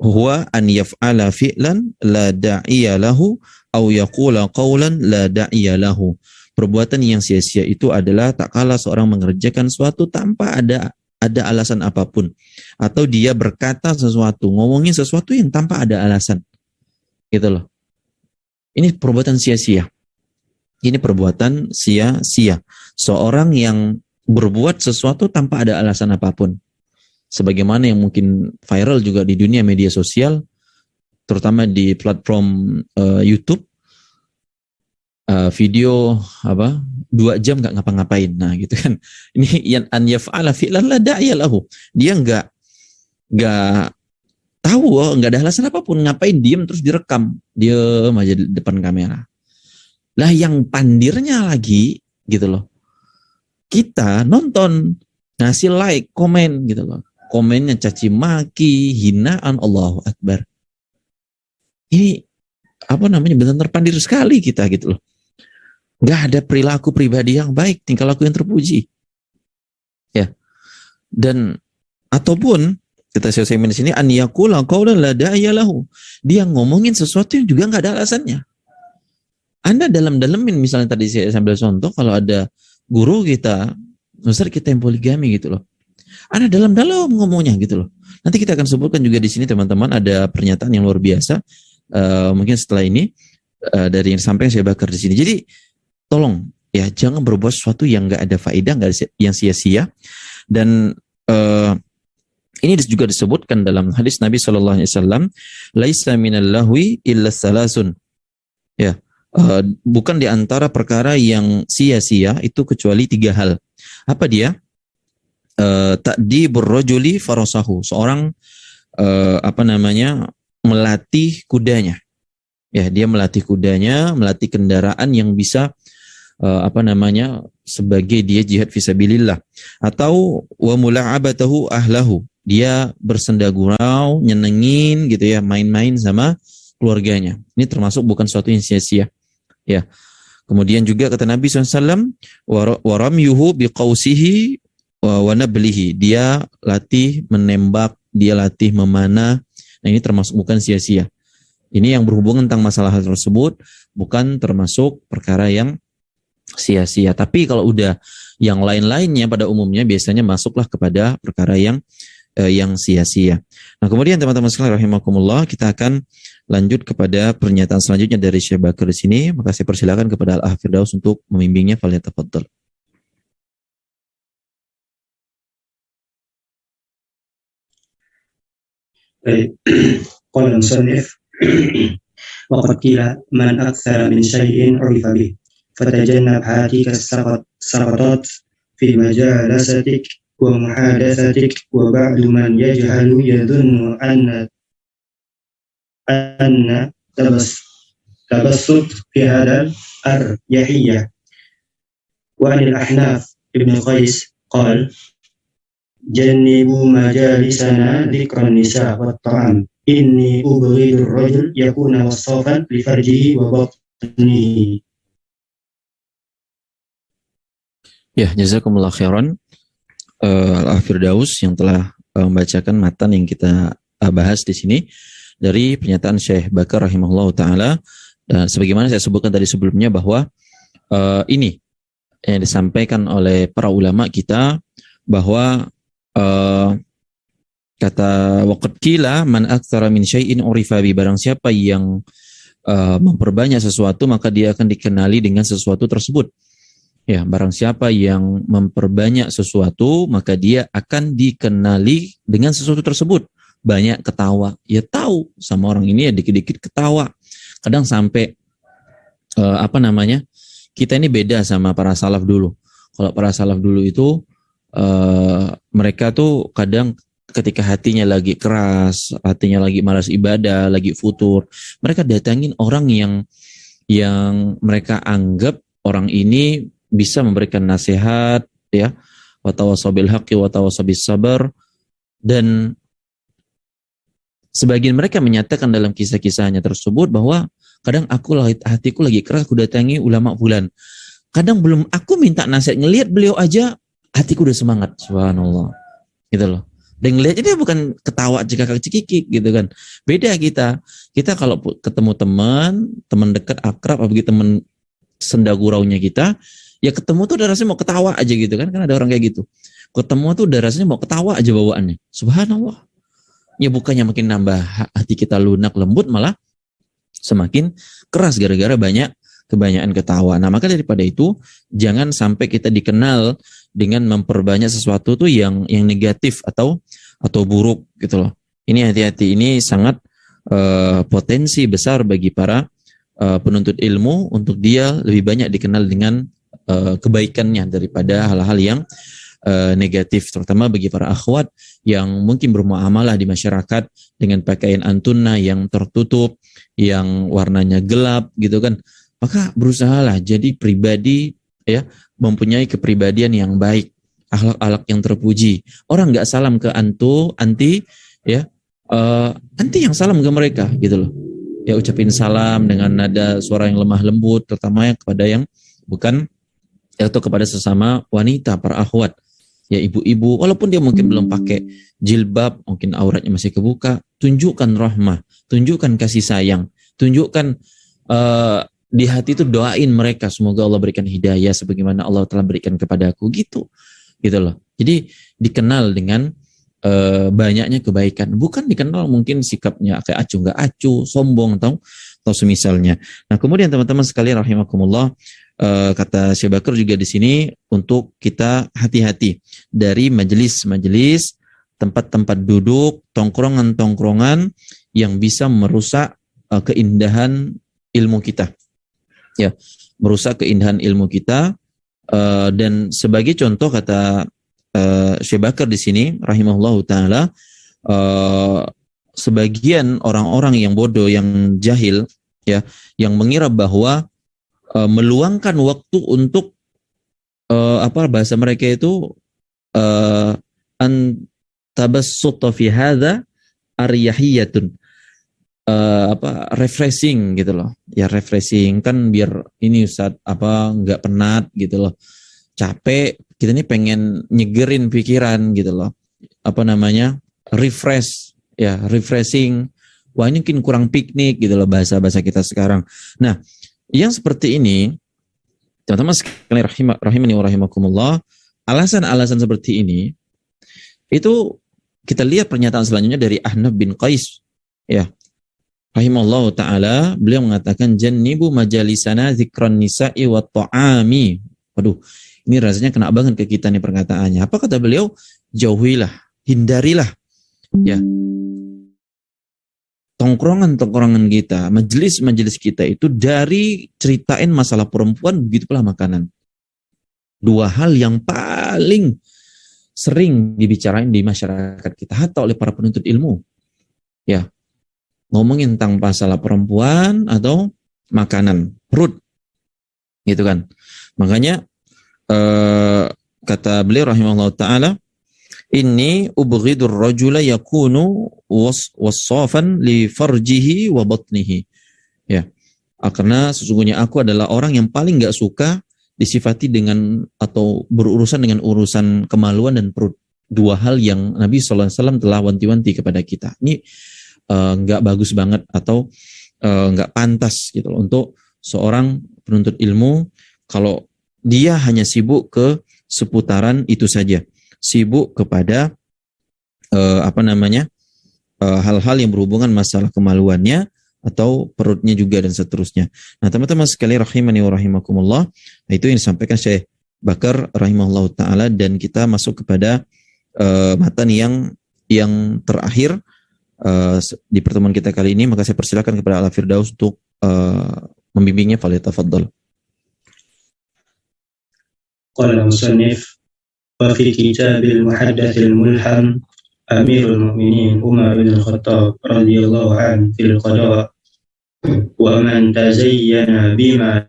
huwa an yaf'ala fi'lan la da'iya lahu au yaqula qawlan la da'iya lahu. Perbuatan yang sia-sia itu adalah tak kala seorang mengerjakan suatu tanpa ada alasan apapun, atau dia berkata sesuatu, ngomongin sesuatu yang tanpa ada alasan, gitu loh. Ini perbuatan sia-sia. Ini perbuatan sia-sia. Seorang yang berbuat sesuatu tanpa ada alasan apapun. Sebagaimana yang mungkin viral juga di dunia media sosial, terutama di platform YouTube, video 2 jam nggak ngapa-ngapain, nah gitu kan. Ini yang an yaf'ala fi'lan la da'iya lahu. Dia nggak tahu, nggak ada alasan apapun, ngapain diem terus direkam, diem aja di depan kamera. Lah yang pandirnya lagi gitu loh, kita nonton, ngasih like, komen gitu loh, komennya caci maki, hinaan, Allahu Akbar. Ini benar-benar pandir sekali kita gitu loh. Nggak ada perilaku pribadi yang baik, tingkah laku yang terpuji, ya. Dan ataupun kita selesai di sini, an yaqula qawlan la da'iya lahu, dia ngomongin sesuatu yang juga nggak ada alasannya. Anda dalam-dalamin, misalnya tadi saya sambil contoh, kalau ada guru kita, Ustaz kita yang poligami gitu loh, Anda dalam-dalam ngomongnya gitu loh. Nanti kita akan sebutkan juga di sini teman-teman, ada pernyataan yang luar biasa, mungkin setelah ini dari yang sampai saya bakar di sini. Jadi tolong ya, jangan berbuat sesuatu yang nggak ada faedah, yang sia-sia. Dan ini juga disebutkan dalam hadis Nabi SAW, laisa minal lahwi illa salasun, ya, bukan di antara perkara yang sia-sia itu kecuali 3 hal. Apa dia? Ta'dibur rajuli farasahu, seorang melatih kudanya. Ya, dia melatih kudanya, melatih kendaraan yang bisa sebagai dia jihad fisabilillah. Atau wa mula'abatahu ahlahu, dia bersenda gurau, nyenengin gitu ya, main-main sama keluarganya. Ini termasuk bukan suatu yang sia-sia. Ya. Kemudian juga kata Nabi SAW, wa ramyuhu biqausihi wa nablihi, dia latih menembak, dia latih memanah. Nah, ini termasuk bukan sia-sia. Ini yang berhubungan tentang masalah hal tersebut, bukan termasuk perkara yang sia-sia. Tapi kalau udah yang lain-lainnya pada umumnya biasanya masuklah kepada perkara yang sia-sia. Nah, kemudian teman-teman sekalian rahimakumullah, kita akan lanjut kepada pernyataan selanjutnya dari Syekh Bakar di sini. Maka saya persilakan kepada Al-Firdaus untuk membimbingnya. Falyatafaddal. قال المصنف وقد قيل من أكثر من شيء عرف به فتجنب هاتيك السقطات في مجالستك ومحادثتك. وبعض من يجهل يظن أن تبسط في هذا الأريحية. وعن الأحناف ابن قيس قال جنبوا مجالسنا ذكر النساء والطعام إني أبغض الرجل يكون وصافا لفرجه وبطنه. Ya, jazakumullah khairan Al-Firdaus yang telah membacakan matan yang kita bahas di sini dari pernyataan Syekh Bakar rahimahullah ta'ala. Dan sebagaimana saya sebutkan tadi sebelumnya bahwa ini yang disampaikan oleh para ulama kita bahwa kata waqad qila man aktsara min syai'in urifa bi, barang siapa yang memperbanyak sesuatu maka dia akan dikenali dengan sesuatu tersebut. Ya, barang siapa yang memperbanyak sesuatu maka dia akan dikenali dengan sesuatu tersebut. Banyak ketawa, ya tahu sama orang ini ya dikit-dikit ketawa. Kadang sampai kita ini beda sama para salaf dulu. Kalau para salaf dulu itu mereka tuh kadang ketika hatinya lagi keras, hatinya lagi malas ibadah, lagi futur, mereka datangin orang yang mereka anggap orang ini bisa memberikan nasihat, ya, wa tawassaw bil haqqi wa tawassaw bis sabr. Dan sebagian mereka menyatakan dalam kisah-kisahnya tersebut bahwa kadang hatiku lagi keras, aku datangi ulama fulan. Kadang belum aku minta nasihat, ngelihat beliau aja hatiku udah semangat, subhanallah, gitu loh. Dan ngelihat ini bukan ketawa cekakak-cekikik gitu kan. Beda kita kalau ketemu teman dekat, akrab, apalagi teman senda guraunya kita, ya ketemu tuh udah rasanya mau ketawa aja gitu kan ada orang kayak gitu. Ketemu tuh udah rasanya mau ketawa aja bawaannya. Subhanallah. Ya bukannya makin nambah hati kita lunak lembut, malah semakin keras gara-gara kebanyakan ketawa. Nah, maka daripada itu jangan sampai kita dikenal dengan memperbanyak sesuatu tuh yang negatif atau buruk gitu loh. Ini hati-hati, ini sangat potensi besar bagi para penuntut ilmu untuk dia lebih banyak dikenal dengan kebaikannya daripada hal-hal yang negatif, terutama bagi para akhwat yang mungkin bermuamalah di masyarakat dengan pakaian antuna yang tertutup, yang warnanya gelap gitu kan. Maka berusahalah jadi pribadi, ya, mempunyai kepribadian yang baik, akhlak-akhlak yang terpuji. Orang nggak salam ke anti, ya, anti yang salam ke mereka gitu loh. Ya, ucapin salam dengan nada suara yang lemah lembut, terutama kepada yang bukan, atau kepada sesama wanita, para akhwat. Ya, ibu-ibu, walaupun dia mungkin belum pakai jilbab, mungkin auratnya masih kebuka, tunjukkan rahmah, tunjukkan kasih sayang, tunjukkan di hati itu doain mereka, semoga Allah berikan hidayah sebagaimana Allah telah berikan kepadaku, gitu loh. Jadi dikenal dengan banyaknya kebaikan, bukan dikenal mungkin sikapnya kayak acuh nggak acuh, sombong atau semisalnya. Nah, kemudian teman-teman sekalian rahimakumullah, kata Syekh Bakar juga di sini untuk kita hati-hati dari majelis-majelis, tempat-tempat duduk, tongkrongan-tongkrongan yang bisa merusak keindahan ilmu kita. ya, merusak keindahan ilmu kita. Dan sebagai contoh kata Syekh Bakar di sini rahimahullahu taala, sebagian orang-orang yang bodoh, yang jahil, ya, yang mengira bahwa meluangkan waktu untuk bahasa mereka itu an tabassutta fi hadza aryahiyatun, refreshing gitu loh. Ya refreshing kan biar ini Ustaz nggak penat gitu loh. Capek, kita ini pengen nyegerin pikiran gitu loh. Refresh, ya, refreshing. Wah, ini mungkin kurang piknik gitu loh bahasa-bahasa kita sekarang. Nah, yang seperti ini, teman-teman sekalian rahimani wa rahimakumullah, alasan-alasan seperti ini itu kita lihat pernyataan selanjutnya dari Ahnaf bin Qais, ya, rahimahullahu taala. Beliau mengatakan jannibu majalisana zikran nisa'i wa ta'ami. Waduh, ini rasanya kena banget ke kita nih perkataannya. Apa kata beliau? Jauhilah, hindarilah, ya, tongkrongan-tongkrongan kita, majelis-majelis kita itu dari ceritain masalah perempuan, begitu pula makanan. Dua hal yang paling sering dibicarain di masyarakat kita, hatta oleh para penuntut ilmu. Ya, ngomongin tentang masalah perempuan atau makanan, perut, gitu kan. Makanya kata beliau rahimahullah ta'ala, inni ubghidur rajula yakunu wassafan li farjihi wa batnihi. Ya, karena sesungguhnya aku adalah orang yang paling gak suka disifati dengan atau berurusan dengan urusan kemaluan dan perut. Dua hal yang Nabi SAW telah wanti-wanti kepada kita. Ini nggak bagus banget atau nggak pantas gitu loh untuk seorang penuntut ilmu kalau dia hanya sibuk ke seputaran itu saja, sibuk kepada hal-hal yang berhubungan masalah kemaluannya atau perutnya juga dan seterusnya. Nah, teman-teman sekalian rahimani wa rahimakumullah, itu yang disampaikan Syekh Bakar rahimahullah taala, dan kita masuk kepada matan yang terakhir di pertemuan kita kali ini. Maka saya persilakan kepada Al-Firdaus untuk membimbingnya. Falyatafaddal. Qala musannif wa fi kitabil muhaddath al-mulham Amirul Mu'minin Umar bin Khattab radhiyallahu anhu fil qada wa man tazayyana bima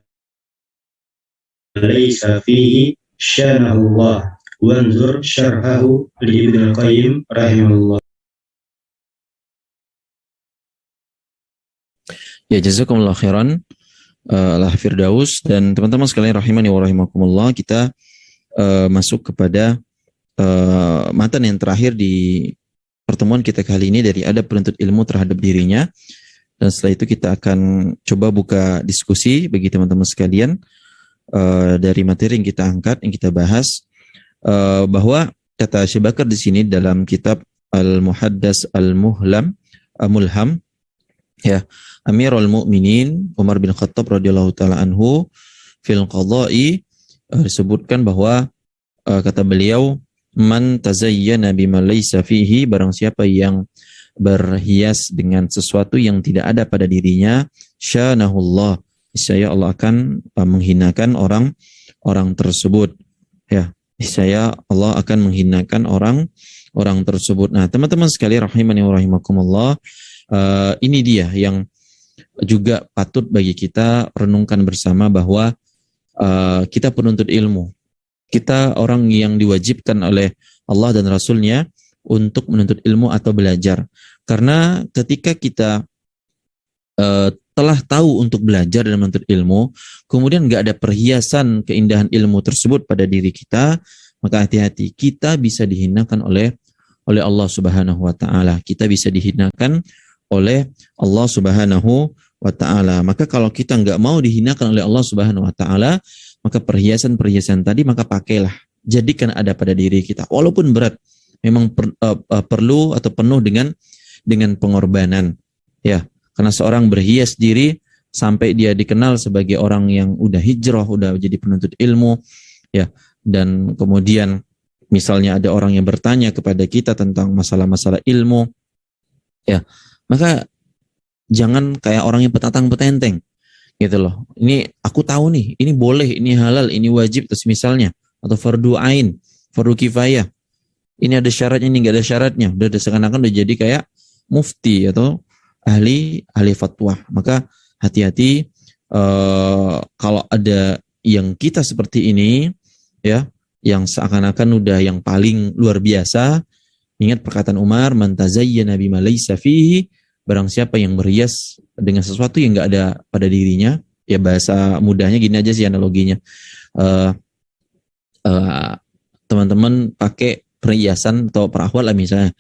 laysa fihi syanahu Allah wanzur syarhahu li Ibnu Qayyim rahimahullah. Ya, jazakumullah khairan Al-Firdaus. Dan teman-teman sekalian rahimani wa rahimakumullah, kita masuk kepada matan yang terakhir di pertemuan kita kali ini dari adab penuntut ilmu terhadap dirinya. Dan setelah itu kita akan coba buka diskusi bagi teman-teman sekalian dari materi yang kita angkat, yang kita bahas, bahwa kata Syekh Bakar di sini dalam kitab Al-Muhaddas Al-Mulham, ya, Amirul Mu'minin Umar bin Khattab radhiyallahu taala anhu fil qada'i, disebutkan bahwa kata beliau, man tazayyana bima laysa fihi, barang siapa yang berhias dengan sesuatu yang tidak ada pada dirinya, syanahullah, niscaya Allah akan menghinakan orang tersebut. Ya, niscaya Allah akan menghinakan orang tersebut. Nah, teman-teman sekalian rahimani wa rahimakumullah, ini dia yang juga patut bagi kita renungkan bersama, bahwa kita penuntut ilmu, kita orang yang diwajibkan oleh Allah dan Rasulnya untuk menuntut ilmu atau belajar. Karena ketika kita telah tahu untuk belajar dan menuntut ilmu, kemudian nggak ada perhiasan keindahan ilmu tersebut pada diri kita, maka hati-hati, kita bisa dihinakan oleh Allah Subhanahu wa taala. Kita bisa dihinakan oleh Allah Subhanahu wa taala. Maka kalau kita nggak mau dihinakan oleh Allah Subhanahu wa taala, maka perhiasan-perhiasan tadi maka pakailah, jadikan ada pada diri kita, walaupun berat, memang perlu atau penuh dengan pengorbanan, ya. Karena seorang berhias diri sampai dia dikenal sebagai orang yang udah hijrah, udah jadi penuntut ilmu, ya. Dan kemudian misalnya ada orang yang bertanya kepada kita tentang masalah-masalah ilmu, ya, maka jangan kayak orang yang petatang petenteng. gitu loh. Ini aku tahu nih, ini boleh, ini halal, ini wajib, terus misalnya, atau fardu ain, fardu kifayah. Ini ada syaratnya, ini nggak ada syaratnya. Udah seakan-akan udah jadi kayak mufti atau ahli fatwa. Maka hati-hati kalau ada yang kita seperti ini, ya, yang seakan-akan udah yang paling luar biasa. Ingat perkataan Umar, man tazayyana bima laysa fihi, barang siapa yang berhias dengan sesuatu yang nggak ada pada dirinya, ya bahasa mudahnya gini aja sih analoginya. Eh, eh, Teman-teman pakai perhiasan atau perahuan lah misalnya,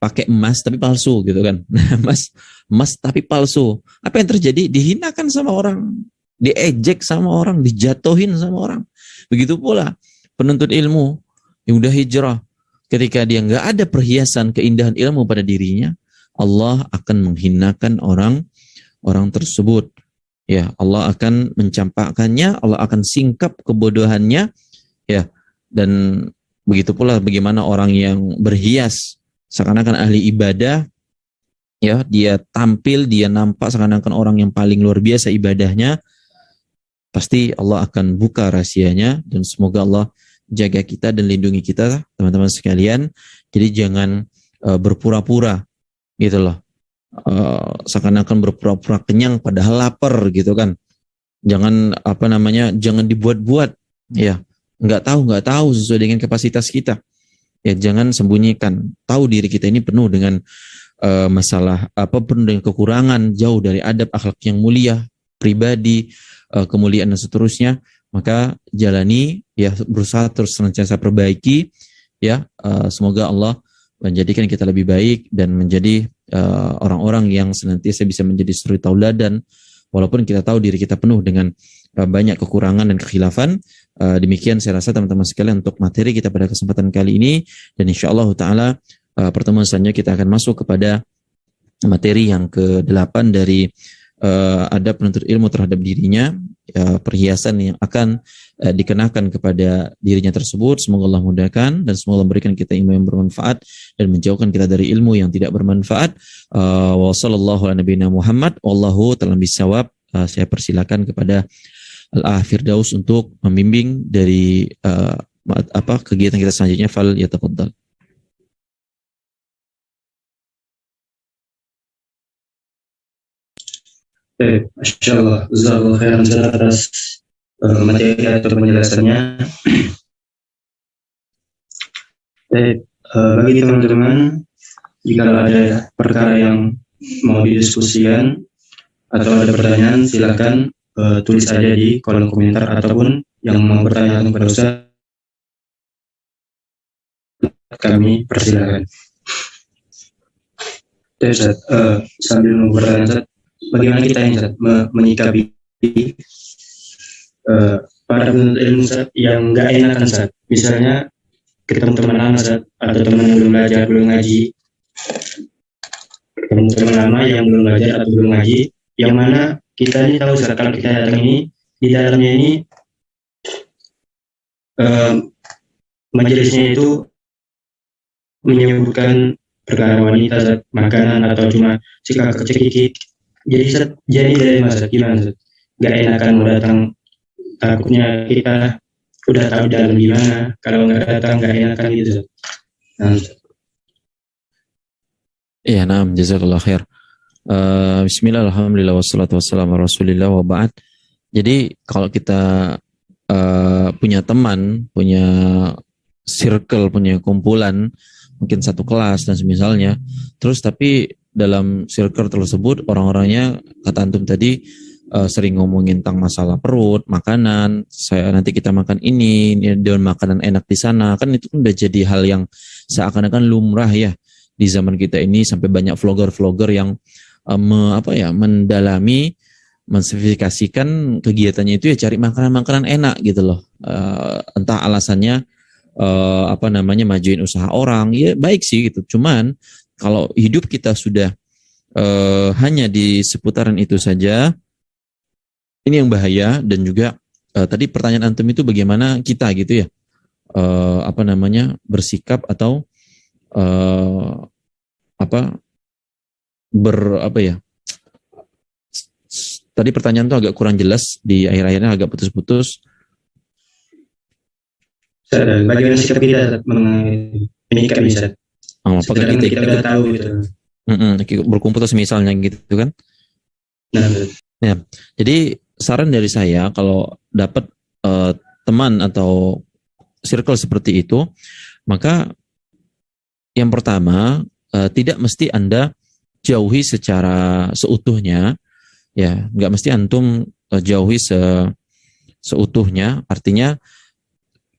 pakai emas tapi palsu gitu kan. Emas tapi palsu. Apa yang terjadi? Dihinakan sama orang, diejek sama orang, dijatuhin sama orang. Begitu pula penuntut ilmu yang udah hijrah, ketika dia nggak ada perhiasan keindahan ilmu pada dirinya, Allah akan menghinakan orang tersebut. Ya, Allah akan mencampakkannya, Allah akan singkap kebodohannya, ya. Dan begitu pula bagaimana orang yang berhias seakan-akan ahli ibadah, ya, dia tampil, dia nampak seakan-akan orang yang paling luar biasa ibadahnya, pasti Allah akan buka rahasianya. Dan semoga Allah jaga kita dan lindungi kita, teman-teman sekalian. Jadi jangan berpura-pura gitu loh. Seakan-akan berpura-pura kenyang padahal lapar gitu kan. Jangan jangan dibuat-buat, ya. Nggak tahu sesuai dengan kapasitas kita. Ya, jangan sembunyikan. Tahu diri kita ini penuh dengan masalah, penuh dengan kekurangan, jauh dari adab akhlak yang mulia, pribadi, kemuliaan dan seterusnya. Maka jalani, ya, berusaha terus senantiasa perbaiki, ya. Semoga Allah menjadikan kita lebih baik dan menjadi orang-orang yang senantiasa bisa menjadi suri tauladan, walaupun kita tahu diri kita penuh dengan banyak kekurangan dan kekhilafan. Demikian saya rasa teman-teman sekalian untuk materi kita pada kesempatan kali ini, dan insyaallah taala pertemuan selanjutnya kita akan masuk kepada materi yang ke-8 dari adab penuntut ilmu terhadap dirinya, perhiasan yang akan dikenakan kepada dirinya tersebut. Semoga Allah mudahkan dan semoga Allah berikan kita ilmu yang bermanfaat dan menjauhkan kita dari ilmu yang tidak bermanfaat. Wa sallallahu ala nabiyina Muhammad wallahu ta'ala bisawab. Saya persilakan kepada Al-Ah Firdaus untuk membimbing dari kegiatan kita selanjutnya. Fal yatafadhal. Insyaallah, jazakallahu khairan atas materi atau penjelasannya. Bagi teman-teman, jika ada perkara yang mau didiskusikan atau ada pertanyaan, silakan tulis saja di kolom komentar, ataupun yang mau bertanya kepada Ustaz, kami persilakan. Ustaz, sambil menunggu pertanyaan, Ustaz, bagaimana kita ini, Ustaz, menyikapi para penuntut ilmu, Ustaz, yang nggak enakan, Ustaz? Misalnya ketemu teman lama, Ustaz, atau teman yang belum belajar, belum ngaji, ketemu teman lama yang belum belajar atau belum ngaji, yang mana kita ini tahu, Ustaz, kalau kita datang ini, di dalamnya ini majelisnya itu menyebutkan perkara wanita, Ustaz, makanan, atau cuma cekikik. Jadi dari masa gimana, Ustaz? Gak enakan mau datang, takutnya kita udah tahu dalam gimana, kalau nggak datang gak enakan gitu, Ustaz. Iya, naam, jazakallah khair. Bismillah, alhamdulillah, wassalatu wassalamu ala rasulillah, wa ba'd. Jadi kalau kita punya teman, punya circle, punya kumpulan, mungkin satu kelas dan semisalnya, terus tapi dalam circle tersebut orang-orangnya, kata antum tadi, sering ngomongin tentang masalah perut, makanan, nanti kita makan ini dan makanan enak di sana, kan itu udah jadi hal yang seakan-akan lumrah ya di zaman kita ini, sampai banyak vlogger-vlogger yang mendalami, menspesifikasikan kegiatannya itu ya cari makanan-makanan enak gitu loh. Entah alasannya majuin usaha orang, ya baik sih gitu. Cuman kalau hidup kita sudah hanya di seputaran itu saja, ini yang bahaya. Dan juga tadi pertanyaan antum itu bagaimana kita gitu ya, bersikap atau Tadi pertanyaan tuh agak kurang jelas, di akhir-akhirnya agak putus-putus. Bagaimana sikap kita menyikapi Ustaz? Apakah Sedangkan kita kita udah tahu gitu. berkumpul terus misalnya gitu kan? Nah, Ya, jadi saran dari saya kalau dapat teman atau circle seperti itu, maka yang pertama tidak mesti Anda jauhi secara seutuhnya, ya, nggak mesti antum jauhi seutuhnya. Artinya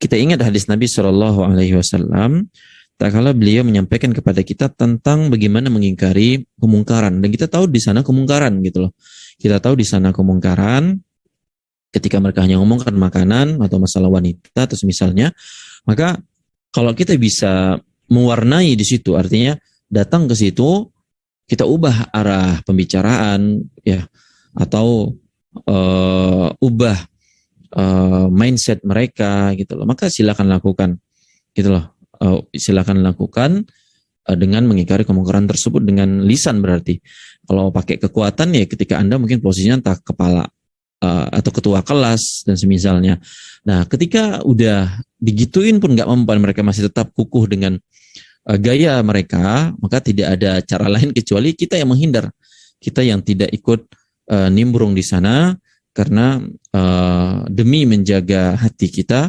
kita ingat hadis Nabi Shallallahu Alaihi Wasallam, tak kala beliau menyampaikan kepada kita tentang bagaimana mengingkari kemungkaran, dan kita tahu di sana kemungkaran gitu loh. Kita tahu di sana kemungkaran ketika mereka hanya ngomongkan makanan atau masalah wanita atau misalnya, maka kalau kita bisa mewarnai di situ, artinya datang ke situ, kita ubah arah pembicaraan, ya, atau ubah mindset mereka gitu loh, maka silakan lakukan gitu loh. Silakan lakukan dengan mengingkari kemungkaran tersebut dengan lisan. Berarti kalau pakai kekuatan ya ketika Anda mungkin posisinya entah kepala atau ketua kelas dan semisalnya. Nah, ketika udah digituin pun nggak mempan, mereka masih tetap kukuh dengan gaya mereka, maka tidak ada cara lain kecuali kita yang menghindar, kita yang tidak ikut nimbrung di sana, karena demi menjaga hati kita,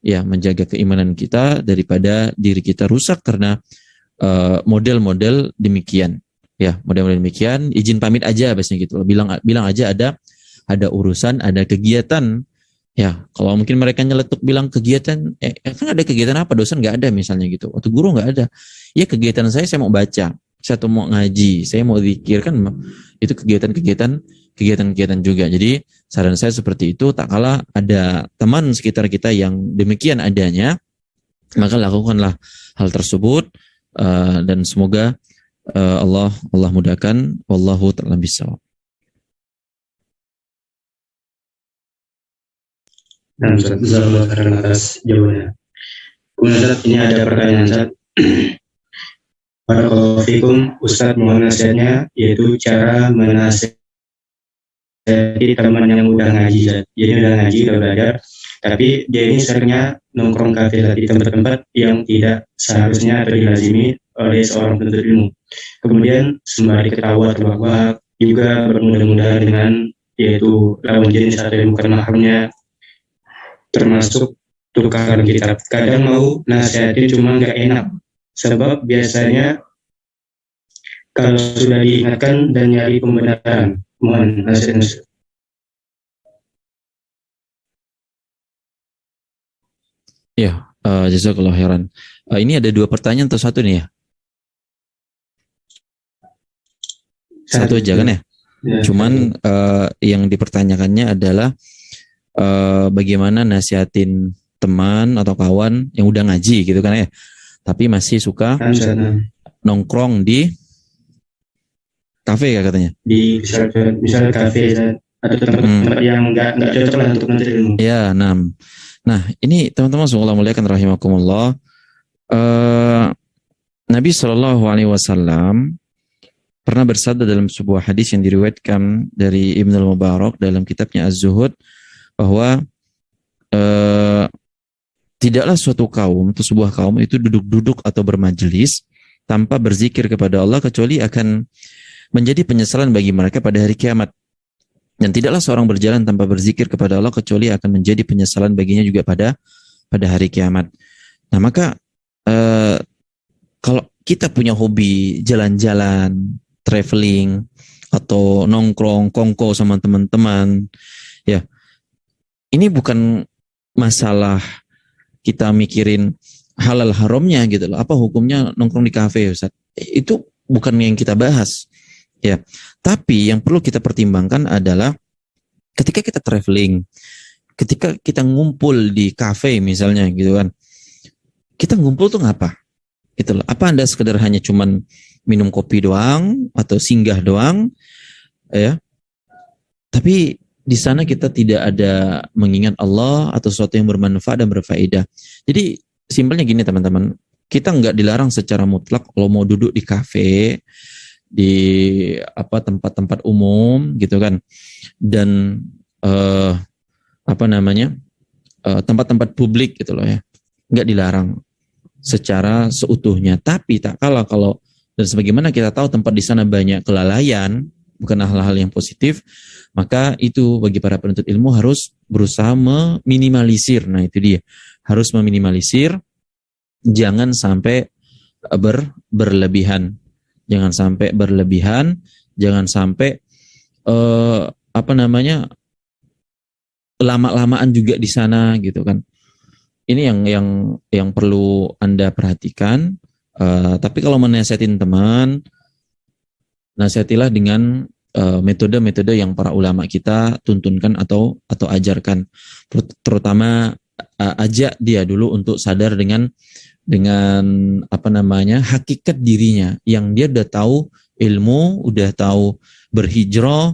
ya, menjaga keimanan kita daripada diri kita rusak karena model-model demikian, ya, model-model demikian. Izin pamit aja biasanya gitu, bilang aja ada urusan, ada kegiatan, ya. Kalau mungkin mereka nyeletuk bilang kegiatan, kan ada kegiatan apa, dosen nggak ada misalnya gitu, atau guru nggak ada, ya kegiatan saya mau baca, saya tuh mau ngaji, saya mau zikir, kan itu kegiatan juga. Jadi saran saya seperti itu, tak kalah ada teman sekitar kita yang demikian adanya, maka lakukanlah hal tersebut, dan semoga Allah mudahkan. Wallahu ta'ala bishawab. dan Ustaz, jazakallahu khairan atas jawabannya. Kemudian Ustaz, ini ada pertanyaan Ustaz. Barakallahu fikum, Ustaz mohon nasihatnya, yaitu cara menasihati teman yang udah ngaji Ustaz. Jadi udah ngaji, udah belajar, tapi dia ini seringnya nongkrong kafe di tempat-tempat yang tidak seharusnya atau dilazimi oleh seorang penuntut ilmu. Kemudian sembari ketawa terbahak-bahak, juga bermudah-mudahan dengan yaitu lawan jenis atau yang bukan mahramnya, termasuk tukaran kitab. Kadang mau nasihatin cuma nggak enak, sebab biasanya kalau sudah diingatkan dan nyari pembenaran. Mohon nasihatnya. Ya, jazakallahu khairan. Ini ada 2 pertanyaan atau satu nih ya? Satu aja kan ya? Cuman yang dipertanyakannya adalah bagaimana nasihatin teman atau kawan yang udah ngaji gitu kan ya, tapi masih suka nongkrong di kafe ya katanya. Di misal kafe atau tempat yang nggak cocok lah untuk menuntut ilmu. Ya, nah ini teman-teman semoga muliakan rahimakumullah. Nabi Shallallahu Alaihi Wasallam pernah bersabda dalam sebuah hadis yang diriwayatkan dari Ibnu Al-Mubarak dalam kitabnya Az-Zuhud, bahwa tidaklah suatu kaum atau sebuah kaum itu duduk-duduk atau bermajelis tanpa berzikir kepada Allah kecuali akan menjadi penyesalan bagi mereka pada hari kiamat. Dan tidaklah seorang berjalan tanpa berzikir kepada Allah kecuali akan menjadi penyesalan baginya juga pada hari kiamat. Nah, maka kalau kita punya hobi jalan-jalan, traveling, atau nongkrong, kongko sama teman-teman, ya, ini bukan masalah kita mikirin halal haramnya gitu loh. Apa hukumnya nongkrong di kafe, Ustaz? Itu bukan yang kita bahas. Ya, tapi yang perlu kita pertimbangkan adalah ketika kita traveling, ketika kita ngumpul di kafe misalnya gitu kan, kita ngumpul tuh ngapa? Gitu loh. Apa Anda sekedar hanya cuman minum kopi doang atau singgah doang, ya? Tapi di sana kita tidak ada mengingat Allah atau sesuatu yang bermanfaat dan berfaedah. Jadi simpelnya gini teman-teman, kita nggak dilarang secara mutlak kalau mau duduk di kafe, di apa tempat-tempat umum gitu kan, dan apa namanya tempat-tempat publik gitu loh ya, nggak dilarang secara seutuhnya. Tapi tak kalah kalau, dan sebagaimana kita tahu tempat di sana banyak kelalaian, bukan hal-hal yang positif, maka itu bagi para penuntut ilmu harus berusaha meminimalisir. Nah itu dia, harus meminimalisir, jangan sampai berlebihan, jangan sampai berlebihan, jangan sampai apa namanya lama-lamaan juga di sana gitu kan. Ini yang perlu Anda perhatikan. Tapi kalau menasihatin teman, nasihatilah dengan metode-metode yang para ulama kita tuntunkan atau ajarkan. Terutama ajak dia dulu untuk sadar dengan apa namanya hakikat dirinya, yang dia udah tahu ilmu, udah tahu berhijrah,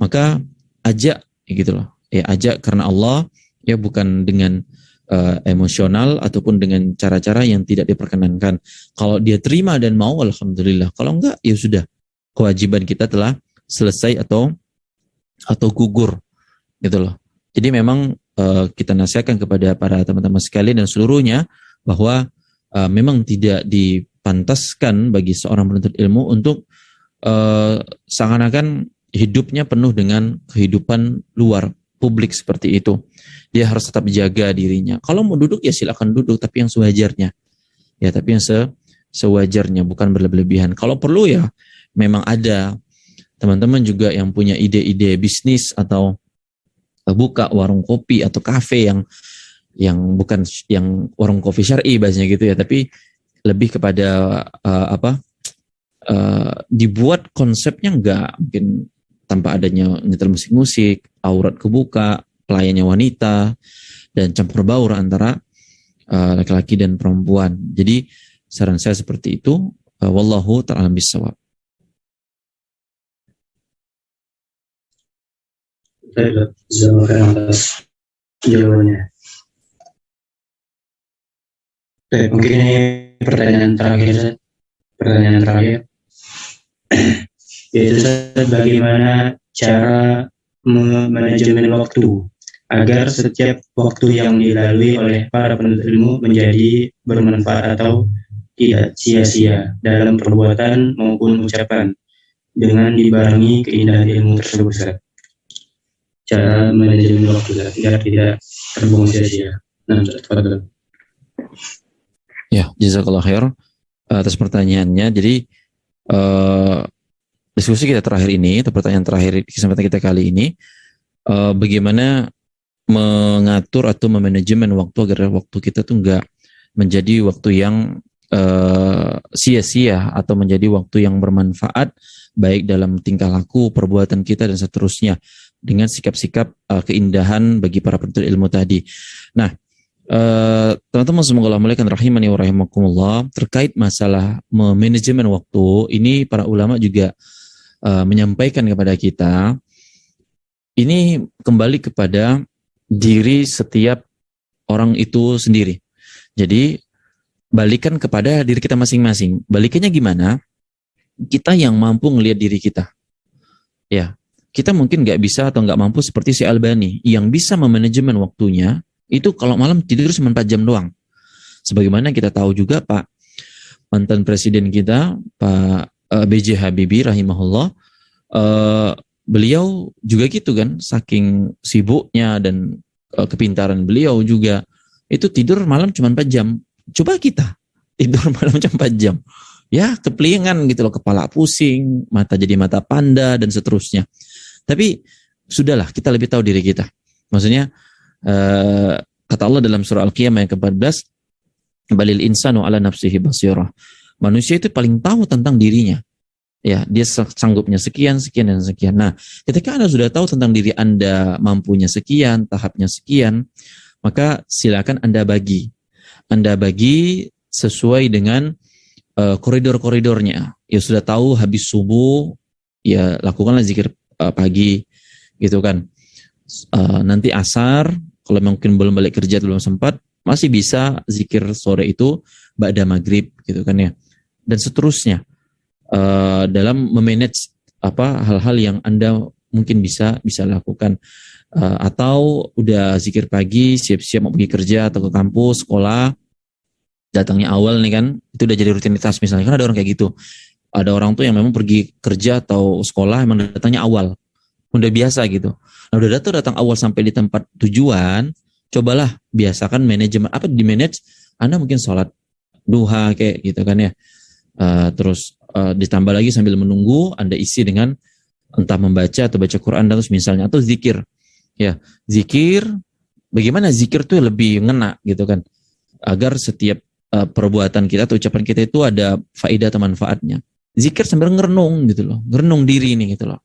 maka ajak gitu loh. Ya ajak karena Allah, ya bukan dengan emosional ataupun dengan cara-cara yang tidak diperkenankan. Kalau dia terima dan mau, alhamdulillah. Kalau enggak, ya sudah, kewajiban kita telah selesai atau gugur gitu loh. Jadi memang kita nasihatkan kepada para teman-teman sekalian dan seluruhnya bahwa memang tidak dipantaskan bagi seorang penuntut ilmu untuk seakan-akan hidupnya penuh dengan kehidupan luar publik seperti itu. Dia harus tetap jaga dirinya. Kalau mau duduk ya silakan duduk, tapi yang sewajarnya. Ya, tapi yang sewajarnya, bukan berlebihan. Kalau perlu ya memang ada teman-teman juga yang punya ide-ide bisnis atau buka warung kopi atau kafe yang bukan yang warung kopi syar'i bahasanya gitu ya, tapi lebih kepada dibuat konsepnya enggak mungkin tanpa adanya nyetel musik-musik, aurat kebuka, pelayannya wanita, dan campur baur antara laki-laki dan perempuan. Jadi saran saya seperti itu. Wallahu ta'ala bissawab. Baik, atas jawabannya. Baik, mungkin ini pertanyaan terakhir. Yaitu bagaimana cara manajemen waktu agar setiap waktu yang dilalui oleh para penuntut ilmu menjadi bermanfaat atau tidak sia-sia dalam perbuatan maupun ucapan dengan dibarengi keindahan ilmu tersebut. Cara manajemen waktu agar tidak terbuang sia-sia. Nah, tafadhol. Ya, jazakallah khair atas pertanyaannya. Jadi diskusi kita terakhir ini, atau pertanyaan terakhir di kesempatan kita kali ini, bagaimana mengatur atau memanajemen waktu agar waktu kita tuh enggak menjadi waktu yang sia-sia atau menjadi waktu yang bermanfaat baik dalam tingkah laku, perbuatan kita dan seterusnya dengan sikap-sikap keindahan bagi para penuntut ilmu tadi. Nah, teman-teman semoga Allah muliakan rahimani wa rahimakumullah, terkait masalah manajemen waktu ini para ulama juga menyampaikan kepada kita, ini kembali kepada diri setiap orang itu sendiri. Jadi balikan kepada diri kita masing-masing. Balikannya gimana? Kita yang mampu ngelihat diri kita. Ya, kita mungkin nggak bisa atau nggak mampu seperti si Albani yang bisa memanajemen waktunya itu kalau malam tidur cuma 4 jam doang. Sebagaimana kita tahu juga Pak mantan presiden kita Pak B.J. Habibie rahimahullah, beliau juga gitu kan, saking sibuknya dan kepintaran beliau juga, itu tidur malam cuma 4 jam. Coba kita tidur malam cuma 4 jam. Ya kepelingan gitu loh, kepala pusing, mata jadi mata panda dan seterusnya. Tapi sudahlah, kita lebih tahu diri kita. Maksudnya kata Allah dalam surah Al-Qiyamah yang ke-14, balil insanu ala nafsihi basirah. Manusia itu paling tahu tentang dirinya. Ya, dia sanggupnya sekian, sekian, dan sekian. Nah, ketika Anda sudah tahu tentang diri Anda, mampunya sekian, tahapnya sekian, maka silakan Anda bagi. Anda bagi sesuai dengan koridor-koridornya. Ya sudah tahu habis subuh, ya lakukanlah zikir pagi, gitu kan. Nanti asar, kalau mungkin belum balik kerja, belum sempat, masih bisa zikir sore itu ba'da maghrib, gitu kan ya. Dan seterusnya. dalam memanage hal-hal yang Anda mungkin bisa lakukan. Atau udah zikir pagi, siap-siap mau pergi kerja atau ke kampus, sekolah, datangnya awal nih kan, itu udah jadi rutinitas misalnya. Kan ada orang kayak gitu. Ada orang tuh yang memang pergi kerja atau sekolah emang datangnya awal. Udah biasa gitu. Nah udah datang awal sampai di tempat tujuan, cobalah biasakan manajemen, di manage, Anda mungkin sholat duha kayak gitu kan ya. Terus ditambah lagi sambil menunggu, Anda isi dengan entah membaca atau baca Quran terus misalnya, atau zikir. Ya, zikir, bagaimana zikir tuh lebih ngena gitu kan. Agar setiap perbuatan kita atau ucapan kita itu ada faedah atau manfaatnya. Zikir sambil ngerenung gitu loh, ngerenung diri nih gitu loh.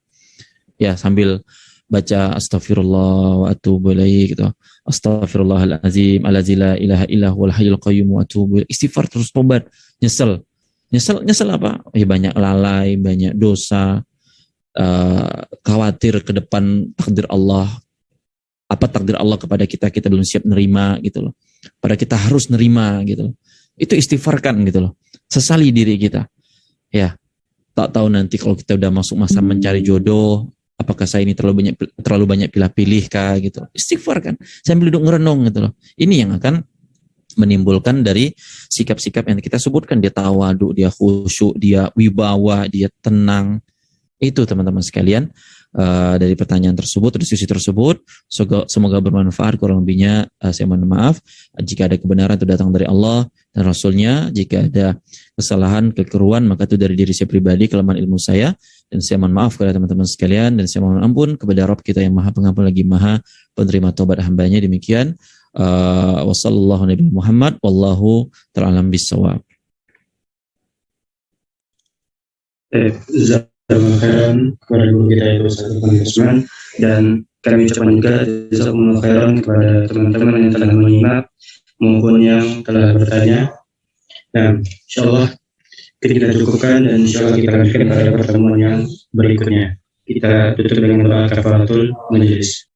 Ya, sambil baca astagfirullah wa atubu ilaih gitu. Astagfirullahalazim allazi la ilaha illa huwal hayyul qayyum wa atubu ilaih. Istighfar terus, tobat, nyesel apa? Banyak lalai, banyak dosa, khawatir ke depan takdir Allah. Apa takdir Allah kepada kita belum siap nerima gitu loh. Pada kita harus nerima gitu loh. Itu istighfarkan gitu loh. Sesali diri kita. Ya, tak tahu nanti kalau kita udah masuk masa mencari jodoh, apakah saya ini terlalu banyak pilih-pilih kah gitu. Istighfar kan, sambil duduk ngerenung gitu loh. Ini yang akan menimbulkan dari sikap-sikap yang kita sebutkan. Dia tawadu, dia khusyuk, dia wibawa, dia tenang. Itu teman-teman sekalian, dari pertanyaan tersebut, diskusi tersebut, semoga bermanfaat. Kurang lebihnya saya mohon maaf. Jika ada kebenaran itu datang dari Allah dan Rasulnya. Jika ada kesalahan, kekeliruan, maka itu dari diri saya pribadi, kelemahan ilmu saya. Dan saya mohon maaf kepada teman-teman sekalian. Dan saya mohon ampun kepada Rabb kita yang maha pengampun lagi maha penerima taubat hambanya. Demikian. Wassallallahu Nabi Muhammad. Wallahu ta'ala bisawab. Khairan kepada guru kita Ibu Ustaz Usman, dan kami ucapkan juga jazakumullah khairan kepada teman-teman yang telah menyimak maupun yang telah bertanya. Dan insyaallah kita cukupkan, dan insyaallah kita lanjutkan pada pertemuan yang berikutnya. Kita tutup dengan doa kafaratul majelis.